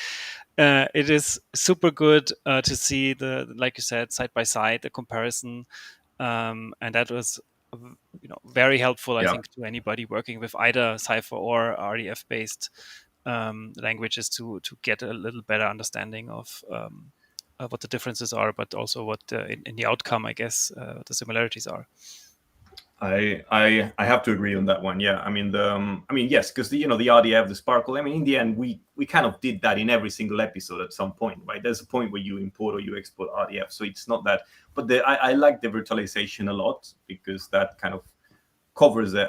It is super good to see like you said, side by side, the comparison, and that was very helpful, I think, to anybody working with either Cypher or RDF based languages to get a little better understanding of what the differences are, but also what in the outcome, I guess, the similarities are. I have to agree on that one. Yeah, I mean yes, because the RDF, the Sparkle. I mean, in the end, we kind of did that in every single episode at some point, right? There's a point where you import or you export RDF, so it's not that. But I like the virtualization a lot, because that kind of covers a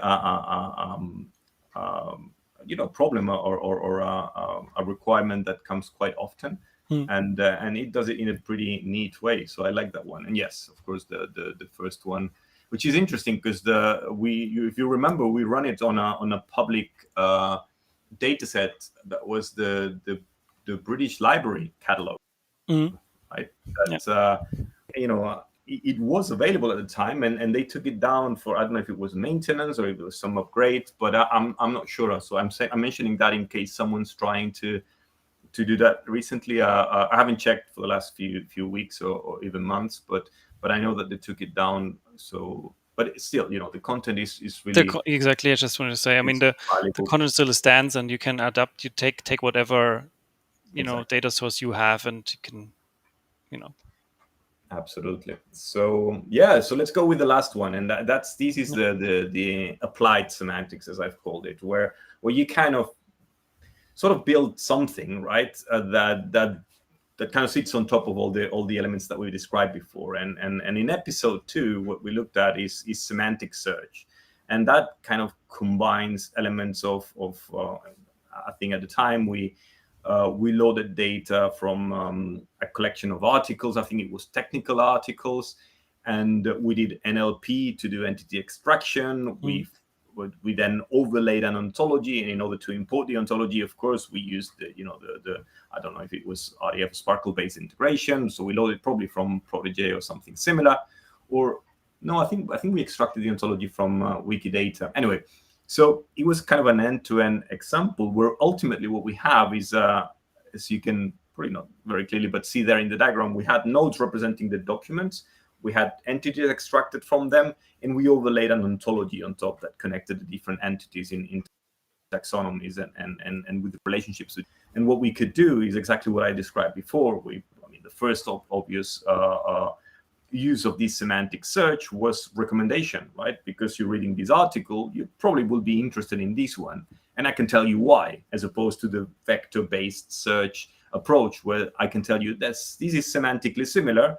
problem or a requirement that comes quite often. And it does it in a pretty neat way. So I like that one. And yes, of course, the first one, which is interesting because if you remember, we run it on a public data set that was the British Library catalog, right? That's it was available at the time, and they took it down for, I don't know if it was maintenance or if it was some upgrade, but I'm not sure. So I'm mentioning that in case someone's trying to do that recently. I haven't checked for the last few weeks or even months, but I know that they took it down. So, but it's still, the content is really exactly. I just wanted to say, I mean, the content still stands, and you can adapt. You take whatever data source you have, and you can, Absolutely. So yeah, so let's go with the last one, and this is the applied semantics, as I've called it, where you kind of sort of build something, right? That kind of sits on top of all the elements that we described before. And in episode 2, what we looked at is semantic search, and that kind of combines elements of I think at the time we loaded data from a collection of articles. I think it was technical articles, and we did NLP to do entity extraction. We then overlaid an ontology, and in order to import the ontology, of course, we used the I don't know if it was RDF Sparkle based integration, so we loaded probably from Protege or something similar, or no, I think we extracted the ontology from Wikidata. Anyway, so it was kind of an end-to-end example where ultimately what we have is, as you can probably not very clearly, but see there in the diagram, we had nodes representing the documents. We had entities extracted from them, and we overlaid an ontology on top that connected the different entities in taxonomies and with the relationships. And what we could do is exactly what I described before. The first obvious use of this semantic search was recommendation, right? Because you're reading this article, you probably will be interested in this one, and I can tell you why, as opposed to the vector-based search approach, where I can tell you this is semantically similar,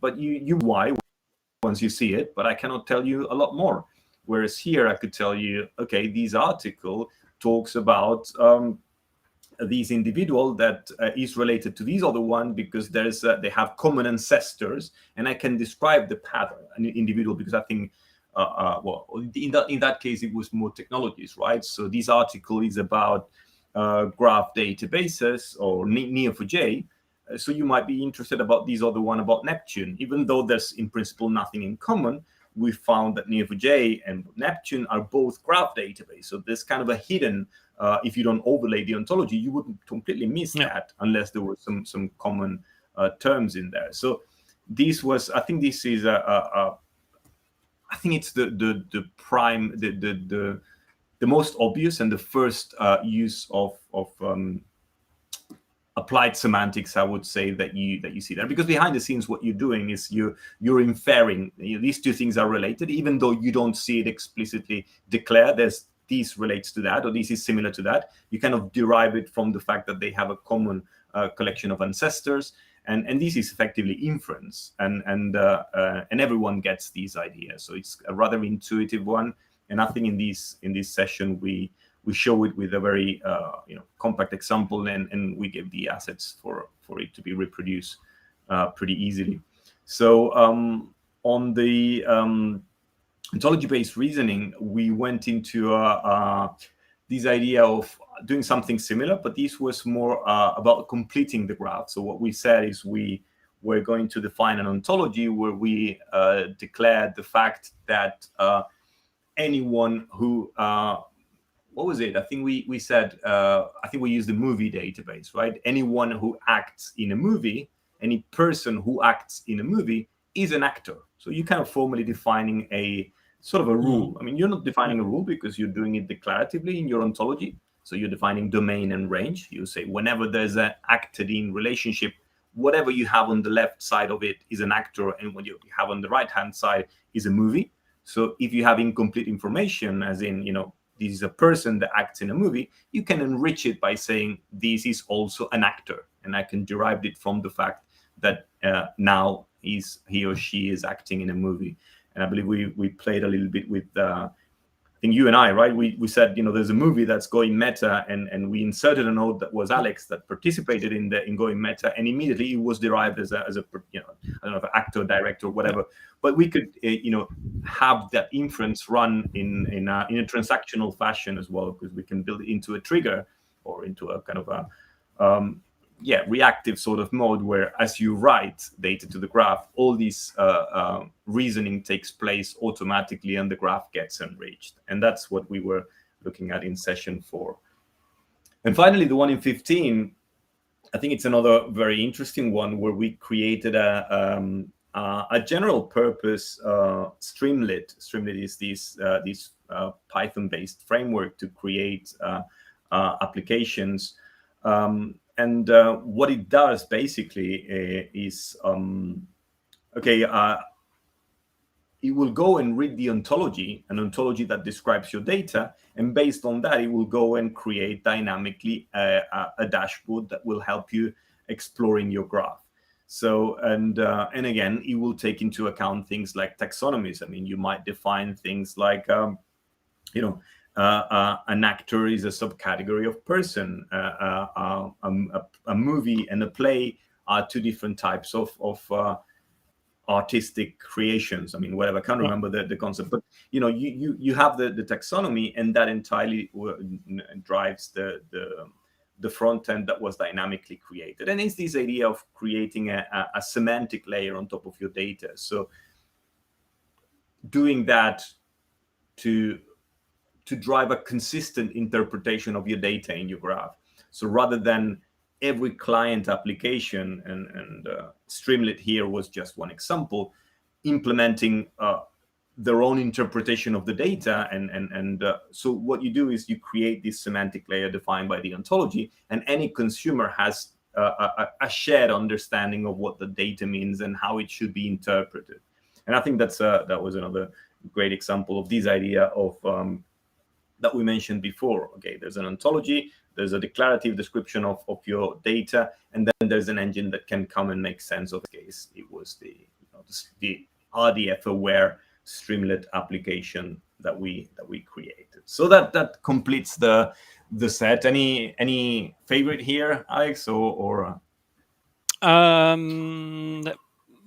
but you why once you see it, but I cannot tell you a lot more. Whereas here I could tell you, okay, this article talks about this individual that is related to this other one because they have common ancestors, and I can describe the pattern, an individual, because I think in that case it was more technologies, right? So this article is about graph databases or Neo4j. So you might be interested about this other one about Neptune, even though there's in principle nothing in common. we found that Neo4j and Neptune are both graph database. So there's kind of a hidden, if you don't overlay the ontology, you wouldn't completely miss Yeah. that unless there were some common terms in there. So this was, I think this is I think it's the prime, the most obvious and the first use of applied semantics, I would say, that you see there. Because behind the scenes, what you're doing is you're inferring, these two things are related, even though you don't see it explicitly declared. There's this relates to that, or this is similar to that. You kind of derive it from the fact that they have a common collection of ancestors, and this is effectively inference, and everyone gets these ideas. So it's a rather intuitive one, and I think in this session we show it with a very compact example, and we give the assets for it to be reproduced pretty easily. So on the ontology-based reasoning, we went into this idea of doing something similar, but this was more about completing the graph. So what we said is we were going to define an ontology where we declared the fact that anyone who what was it? I think we said I think we used the movie database, right? Anyone who acts in a movie, any person who acts in a movie is an actor. So you kind of formally defining a sort of a rule. I mean, you're not defining a rule because you're doing it declaratively in your ontology. So you're defining domain and range. You say whenever there's an acted in relationship, whatever you have on the left side of it is an actor, and what you have on the right hand side is a movie. So if you have incomplete information, as in, this is a person that acts in a movie, you can enrich it by saying this is also an actor. And I can derive it from the fact that now he or she is acting in a movie. And I believe we played a little bit with I think you and I, right? We said, there's a movie that's going meta, and we inserted a node that was Alex that participated in going meta, and immediately it was derived as a I don't know, if actor, director, whatever. But we could have that inference run in a transactional fashion as well, because we can build it into a trigger or into a kind of a reactive sort of mode where, as you write data to the graph, all this reasoning takes place automatically and the graph gets enriched. And that's what we were looking at in session 4. And finally, the one in 15, I think it's another very interesting one where we created a general purpose Streamlit. Streamlit is this Python-based framework to create applications. And what it does basically is, it will go and read the ontology, an ontology that describes your data, and based on that, it will go and create dynamically a dashboard that will help you exploring your graph. So, and again, it will take into account things like taxonomies. I mean, you might define things like, an actor is a subcategory of person. A movie and a play are two different types of artistic creations. I mean, whatever. I can't remember the concept, but you have the taxonomy, and that entirely drives the front end that was dynamically created. And it's this idea of creating a semantic layer on top of your data. So doing that to drive a consistent interpretation of your data in your graph. So rather than every client application, and Streamlit here was just one example, implementing their own interpretation of the data. And so what you do is you create this semantic layer defined by the ontology, and any consumer has a shared understanding of what the data means and how it should be interpreted. And I think that was another great example of this idea of that we mentioned before. Okay, there's an ontology, there's a declarative description of your data, and then there's an engine that can come and make sense of the case. It was the RDF aware Streamlit application that we created. So that completes the set. Any favorite here, Alex, or Well,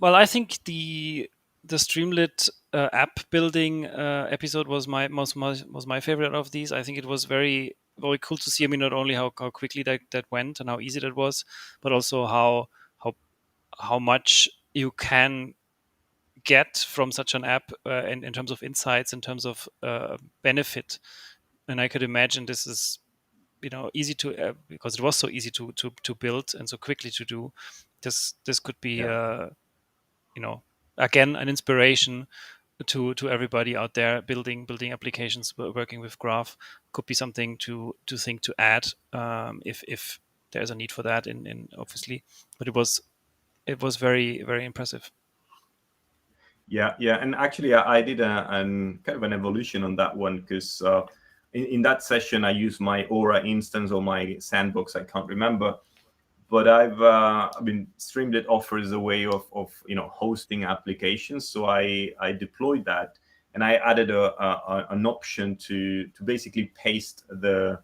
I think the Streamlit app building episode was my favorite of these. I think it was very very cool to see. I mean, not only how quickly that went and how easy that was, but also how much you can get from such an app in terms of insights, in terms of benefit. And I could imagine this is, easy to because it was so easy to build and so quickly to do. This could be Yeah. again an inspiration to everybody out there building applications, working with graph. Could be something to think to add, if there's a need for that in obviously. But it was very, very impressive. Yeah, yeah, and actually, I did an kind of an evolution on that one because in that session I used my Aura instance or my sandbox. I can't remember, but I mean, Streamlit offers a way of hosting applications. So I deployed that, and I added an option to basically paste the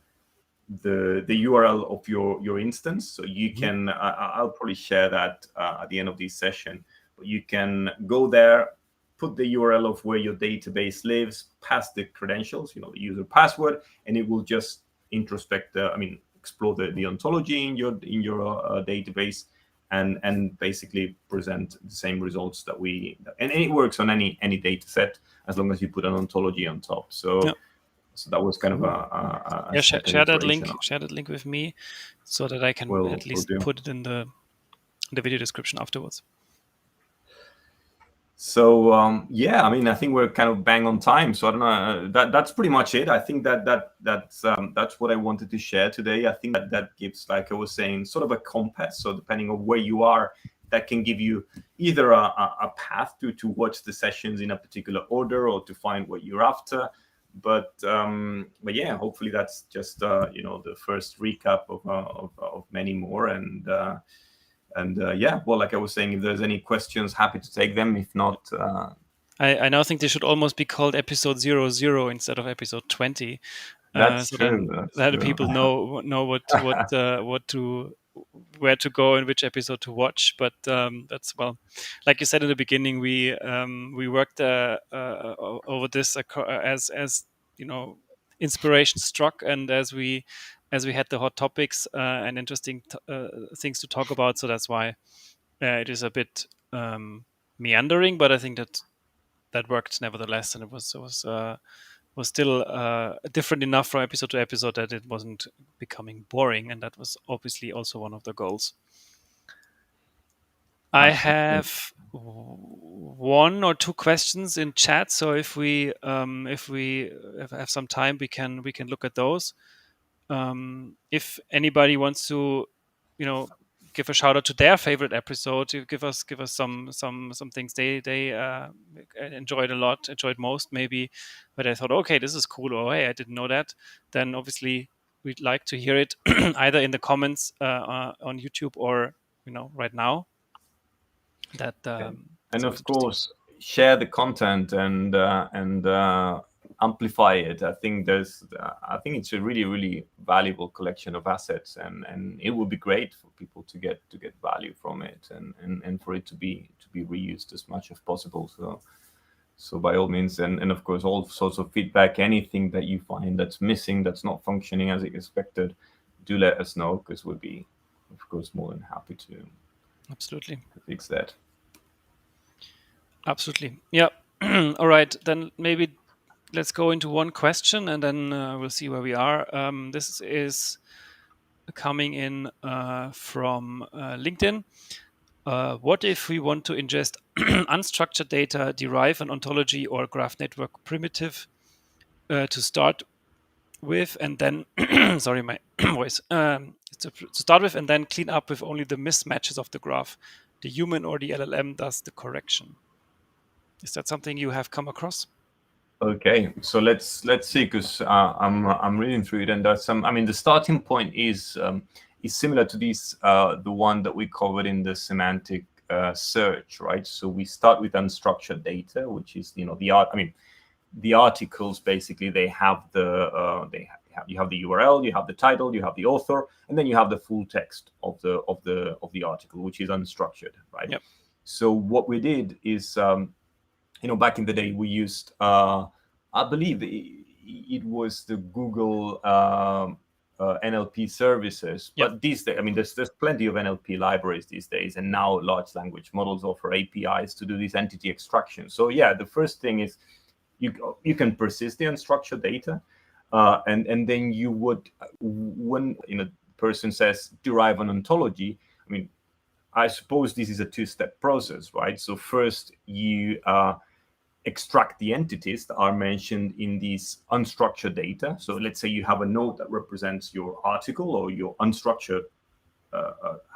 URL of your instance. So you Mhm. can I'll probably share that at the end of this session. But you can go there, put the URL of where your database lives, pass the credentials, the user password, and it will just introspect explore the ontology in your database, and basically present the same results and it works on any data set as long as you put an ontology on top. Yeah. So that was kind of a Yeah, second share that iteration link. of Share that link with me, so that I can at will least do. put it in the video description afterwards. So yeah, I mean, I think we're kind of bang on time. So I don't know. That's pretty much it. I think that's what I wanted to share today. I think that gives, like I was saying, sort of a compass. So depending on where you are, that can give you either a path to watch the sessions in a particular order or to find what you're after. But yeah, hopefully that's just the first recap of many more. And yeah, well, like I was saying, if there's any questions, happy to take them. If not, I now think they should almost be called episode 00 instead of episode 20. that's So true. then That's that true. people know what to where to go and which episode to watch. But that's, well, like you said in the beginning, we worked over this as inspiration struck, and as we had the hot topics and interesting things to talk about. So that's why it is a bit meandering, but I think that worked nevertheless, and it was still different enough from episode to episode that it wasn't becoming boring, and that was obviously also one of the goals. I Absolutely. have one or two questions in chat, so if we have some time, we can look at those. If anybody wants to, you know, give a shout out to their favorite episode, to give us some things they enjoyed most, maybe, but I thought, okay, this is cool, or hey, I didn't know that. Then obviously we'd like to hear it either in the comments on YouTube, or right now. That And that's always of interesting. course, share the content and amplify it. I think it's a really really valuable collection of assets, and it would be great for people to get value from it, and for it to be reused as much as possible. So by all means, and of course, all sorts of feedback, anything that you find that's missing, that's not functioning as expected, do let us know, because we'll be, of course, more than happy to Absolutely. fix that. Absolutely. Yeah. All right. Then maybe let's go into one question, and then we'll see where we are. This is coming in from LinkedIn. What if we want to ingest unstructured data, derive an ontology or graph network primitive to start with, and then, sorry, my voice, to start with, and then clean up with only the mismatches of the graph? The human or the LLM does the correction. Is that something you have come across? Okay, so let's see, because I'm reading through it, and there's some. I mean, the starting point is similar to the one that we covered in the semantic search, right? So we start with unstructured data, which is the art. I mean, the articles basically, they have you have the URL, you have the title, you have the author, and then you have the full text of the article, which is unstructured, right? Yep. So what we did is, back in the day, we used, I believe it was the Google NLP services. Yeah. But these days, I mean, there's plenty of NLP libraries these days, and now large language models offer APIs to do this entity extraction. So yeah, the first thing is you can persist the unstructured data, and then you would, when person says derive an ontology. I mean, I suppose this is a two-step process, right? So first you extract the entities that are mentioned in these unstructured data. So let's say you have a node that represents your article or your unstructured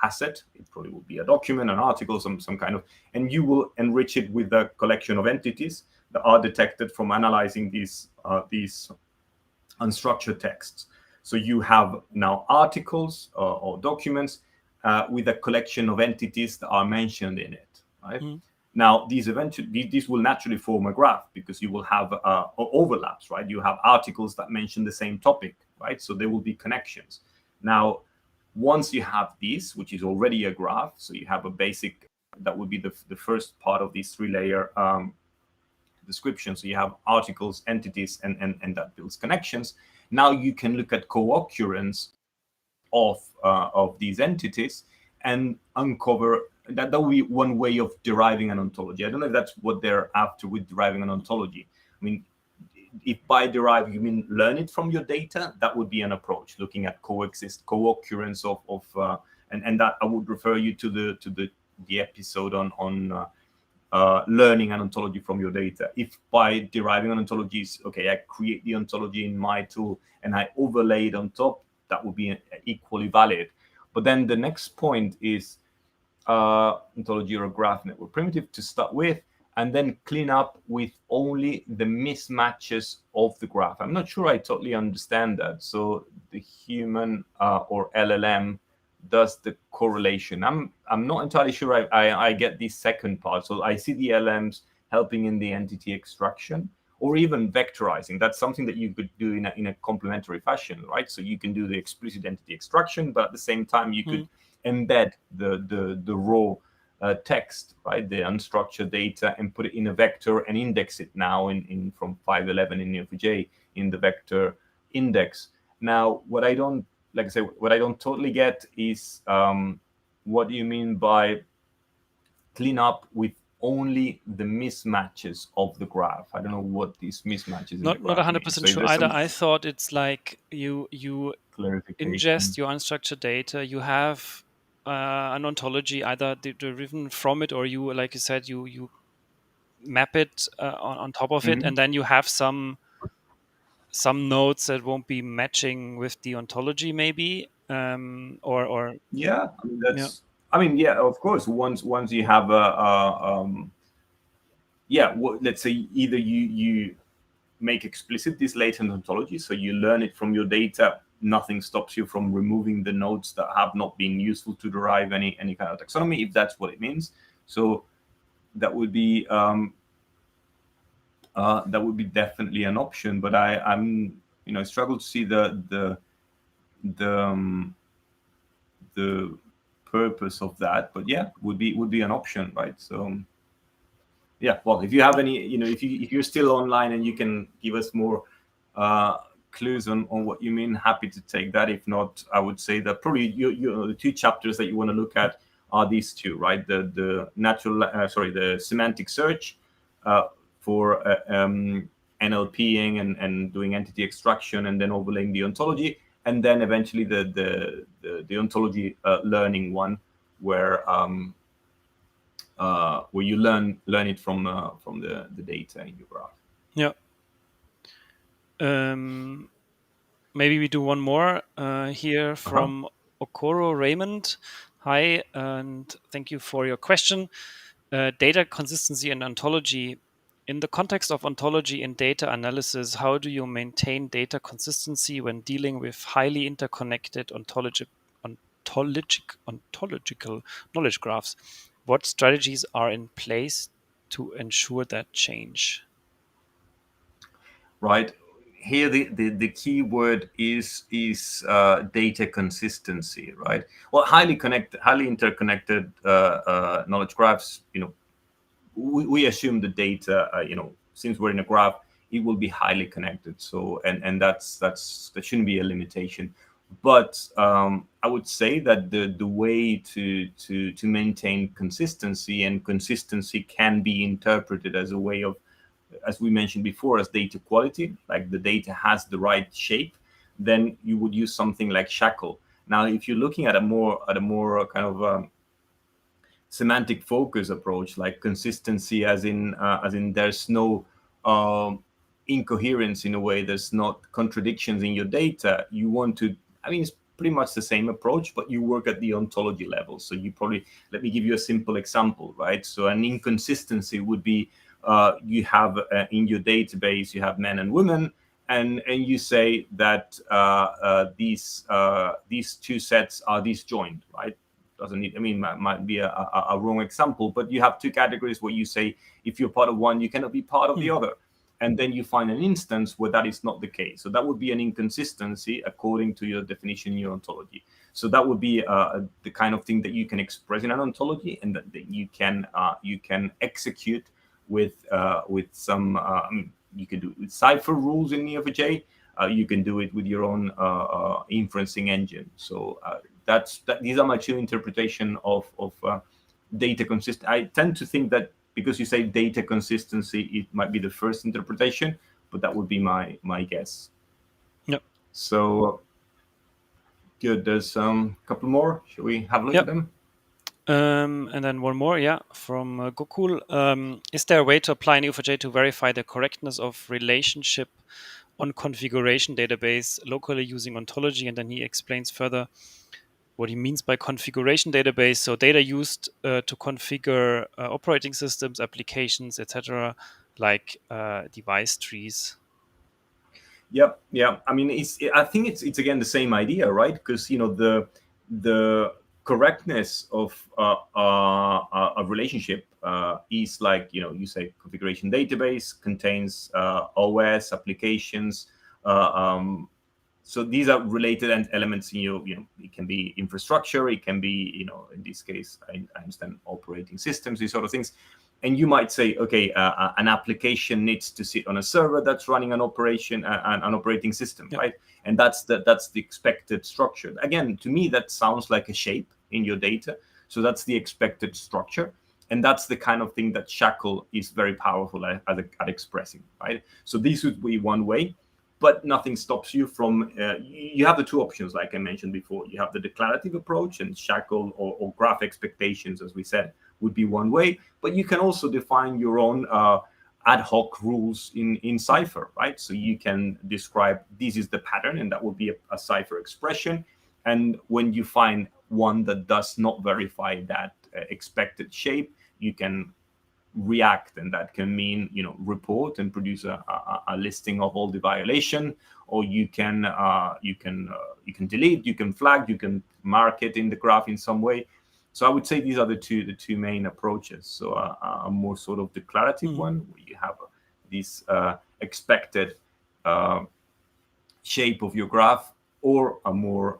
asset. It probably will be a document, an article, some kind of, and you will enrich it with a collection of entities that are detected from analyzing these unstructured texts. So you have now articles or documents with a collection of entities that are mentioned in it, right? Mm. Now, these will naturally form a graph because you will have overlaps, right? You have articles that mention the same topic, right? So there will be connections. Now, once you have this, which is already a graph, so you have a basic, that would be the first part of this three-layer description. So you have articles, entities, and that builds connections. Now you can look at co-occurrence of these entities and uncover that. That will be one way of deriving an ontology. I don't know if that's what they're after with deriving an ontology. I mean, if by derive you mean learn it from your data, that would be an approach, looking at co-occurrence of and that I would refer you to the episode on learning an ontology from your data. If by deriving an ontology is, okay, I create the ontology in my tool and I overlay it on top, that would be equally valid. But then the next point is ontology or a graph network primitive to start with, and then clean up with only the mismatches of the graph. I'm not sure I totally understand that. So the human or LLM does the correlation. I'm not entirely sure I get the second part. So I see the LMs helping in the entity extraction or even vectorizing. That's something that you could do in a complementary fashion, right? So you can do the explicit entity extraction, but at the same time you could embed the raw text, right, the unstructured data, and put it in a vector and index it now in from 511 in Neo4j in the vector index. Now, what I don't, like I say, what I don't totally get is what do you mean by clean up with only the mismatches of the graph? I don't know what these mismatches in the Not graph mean. 100% So if sure there's either. some I thought it's like you ingest clarification. your unstructured data, you have an ontology either driven from it, or you, like you said, you map it on top of it, Mhm. and then you have some nodes that won't be matching with the ontology, maybe, or Yeah, I mean yeah. that's. I mean, yeah, of course. Once you have yeah, let's say either you make explicit this latent ontology, so you learn it from your data. Nothing stops you from removing the nodes that have not been useful to derive any kind of taxonomy, if that's what it means. So that would be definitely an option. But I'm struggle to see the the purpose of that. But yeah, would be an option, right? So yeah, well, if you have any, if you're still online and you can give us more uh, clues on what you mean, happy to take that. If not, I would say that probably the two chapters that you want to look at are these two, right? The natural, the semantic search for NLPing and doing entity extraction and then overlaying the ontology, and then eventually the ontology learning one, where you learn it from the data in your graph. Yeah. Maybe we do one more here Uh-huh. from Okoro Raymond. Hi, and thank you for your question. Data consistency and ontology. In the context of ontology and data analysis, how do you maintain data consistency when dealing with highly interconnected ontological knowledge graphs? What strategies are in place to ensure that change? Right here, the key word is data consistency, right? Well, highly interconnected knowledge graphs, we assume the data, since we're in a graph, it will be highly connected. So, and that shouldn't be a limitation. But I would say that the way to maintain consistency, and consistency can be interpreted as a way of, as we mentioned before, as data quality, like the data has the right shape, then you would use something like shackle. Now, if you're looking at a more kind of semantic focus approach, like consistency, as in there's no um, incoherence in a way, there's not contradictions in your data. You want to, I mean, it's pretty much the same approach, but you work at the ontology level. So you probably, let me give you a simple example, right? So an inconsistency would be, you have in your database, you have men and women, and you say that these two sets are disjoint, right? Doesn't need, I mean, might be a wrong example, but you have two categories where you say if you're part of one, you cannot be part of the Hmm. other. And then you find an instance where that is not the case. So that would be an inconsistency according to your definition in your ontology. So that would be the kind of thing that you can express in an ontology, and that you can execute with some. You can do it with cipher rules in Neo4j. You can do it with your own inferencing engine. So these are my two interpretation of data consist. I tend to think that because you say data consistency, it might be the first interpretation, but that would be my guess. Yep. So good. There's a couple more. Shall we have a look at Yep. them? And then one more, yeah, from Gokul. Is there a way to apply Neo4j to verify the correctness of relationship on configuration database locally using ontology? And then he explains further what he means by configuration database. So data used to configure operating systems, applications, etc., like device trees. Yep, yeah. I mean, I think it's again the same idea, right? Because the correctness of a relationship is like, you say configuration database contains OS applications. Uh, um, so these are related and elements in it can be infrastructure, it can be, in this case, I understand operating systems, these sort of things. And you might say, okay, an application needs to sit on a server that's running an operating system, Yep. right? And that's the expected structure. Again, to me, that sounds like a shape in your data. So that's the expected structure, and that's the kind of thing that shackle is very powerful at expressing, right? So this would be one way, but nothing stops you from. You have the two options, like I mentioned before. You have the declarative approach, and shackle or graph expectations, as we said, would be one way. But you can also define your own ad hoc rules in Mhm. Cipher, right? So you can describe this is the pattern, and that will be a Cipher expression. And when you find one that does not verify that expected shape, you can react, and that can mean report and produce a listing of all the violation, or you can delete, you can flag, you can mark it in the graph in some way. So I would say these are the two main approaches. So a more sort of declarative Mhm. one, where you have this expected uh, shape of your graph, or a more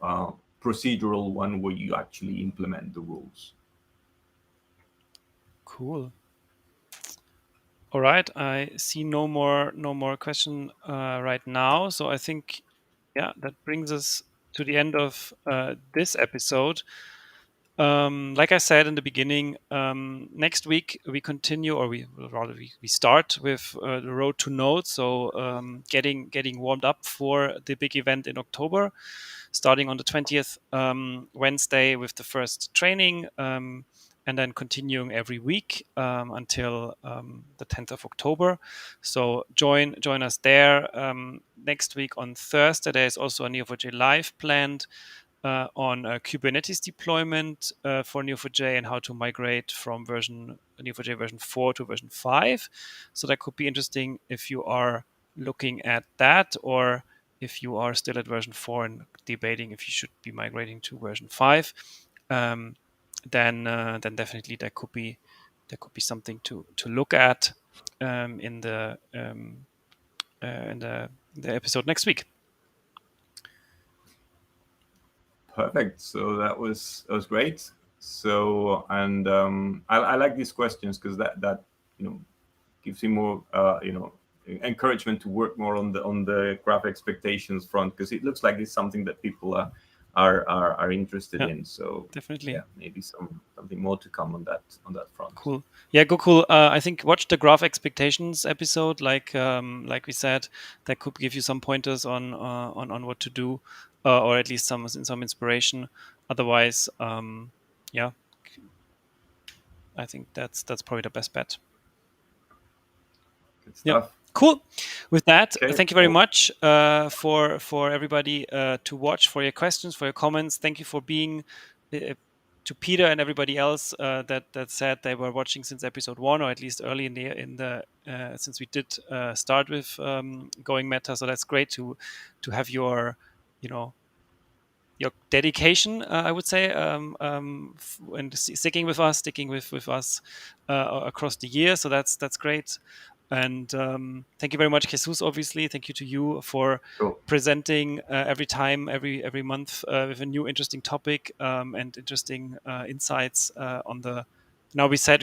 procedural one where you actually implement the rules. Cool. All right. I see no more question right now. So I think, yeah, that brings us to the end of this episode. Like I said in the beginning, next week we continue, or we start with the road to Node. So getting warmed up for the big event in October, starting on the 20th Wednesday with the first training, and then continuing every week until the 10th of October. So join us there. Next week on Thursday, there is also a Neo4j Live planned on Kubernetes deployment for Neo4j and how to migrate from Neo4j version 4 to version 5. So that could be interesting if you are looking at that, or if you are still at version 4 and debating if you should be migrating to version 5. Um, then definitely there could be something to look at in the episode next week. Perfect. So that was great. So, and I like these questions because that gives you more encouragement to work more on the graph expectations front, because it looks like it's something that people are interested Yeah, in. So definitely. yeah, maybe something more to come on that front. Cool. Yeah, go cool. I think watch the graph expectations episode. Like we said, that could give you some pointers on what to do, or at least some inspiration. Otherwise, yeah, I think that's probably the best bet. Good Yep. stuff. Cool. With that, Okay. thank you very Well, much for everybody to watch, for your questions, for your comments. Thank you for being to Peter and everybody else that said they were watching since episode one, or at least early in the since we did start with going meta. So that's great to have your you know your dedication, I would say, and sticking with us, sticking with us across the year. So that's great. And thank you very much, Jesus. Obviously, thank you to you for cool. presenting every time, every month with a new interesting topic and interesting insights on the. Now we said,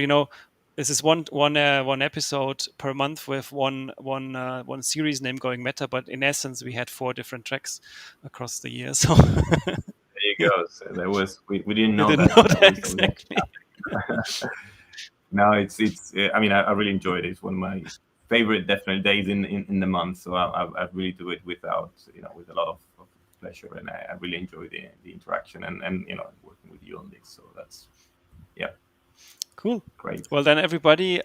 this is one episode per month with one series name going meta, but in essence, we had four different tracks across the year. So There you yeah, go. So there was we didn't we know didn't know that that was actually exactly. happening. No, it's. I mean, I really enjoy it. It's one of my favorite definitely days in the month. So I really do it without with a lot of pleasure, and I really enjoy the interaction and working with you on this. So that's yeah, Cool. great. Well then, everybody,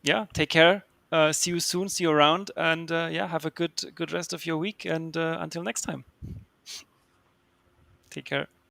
yeah, take care. See you soon. See you around, and yeah, have a good rest of your week. And until next time, take care.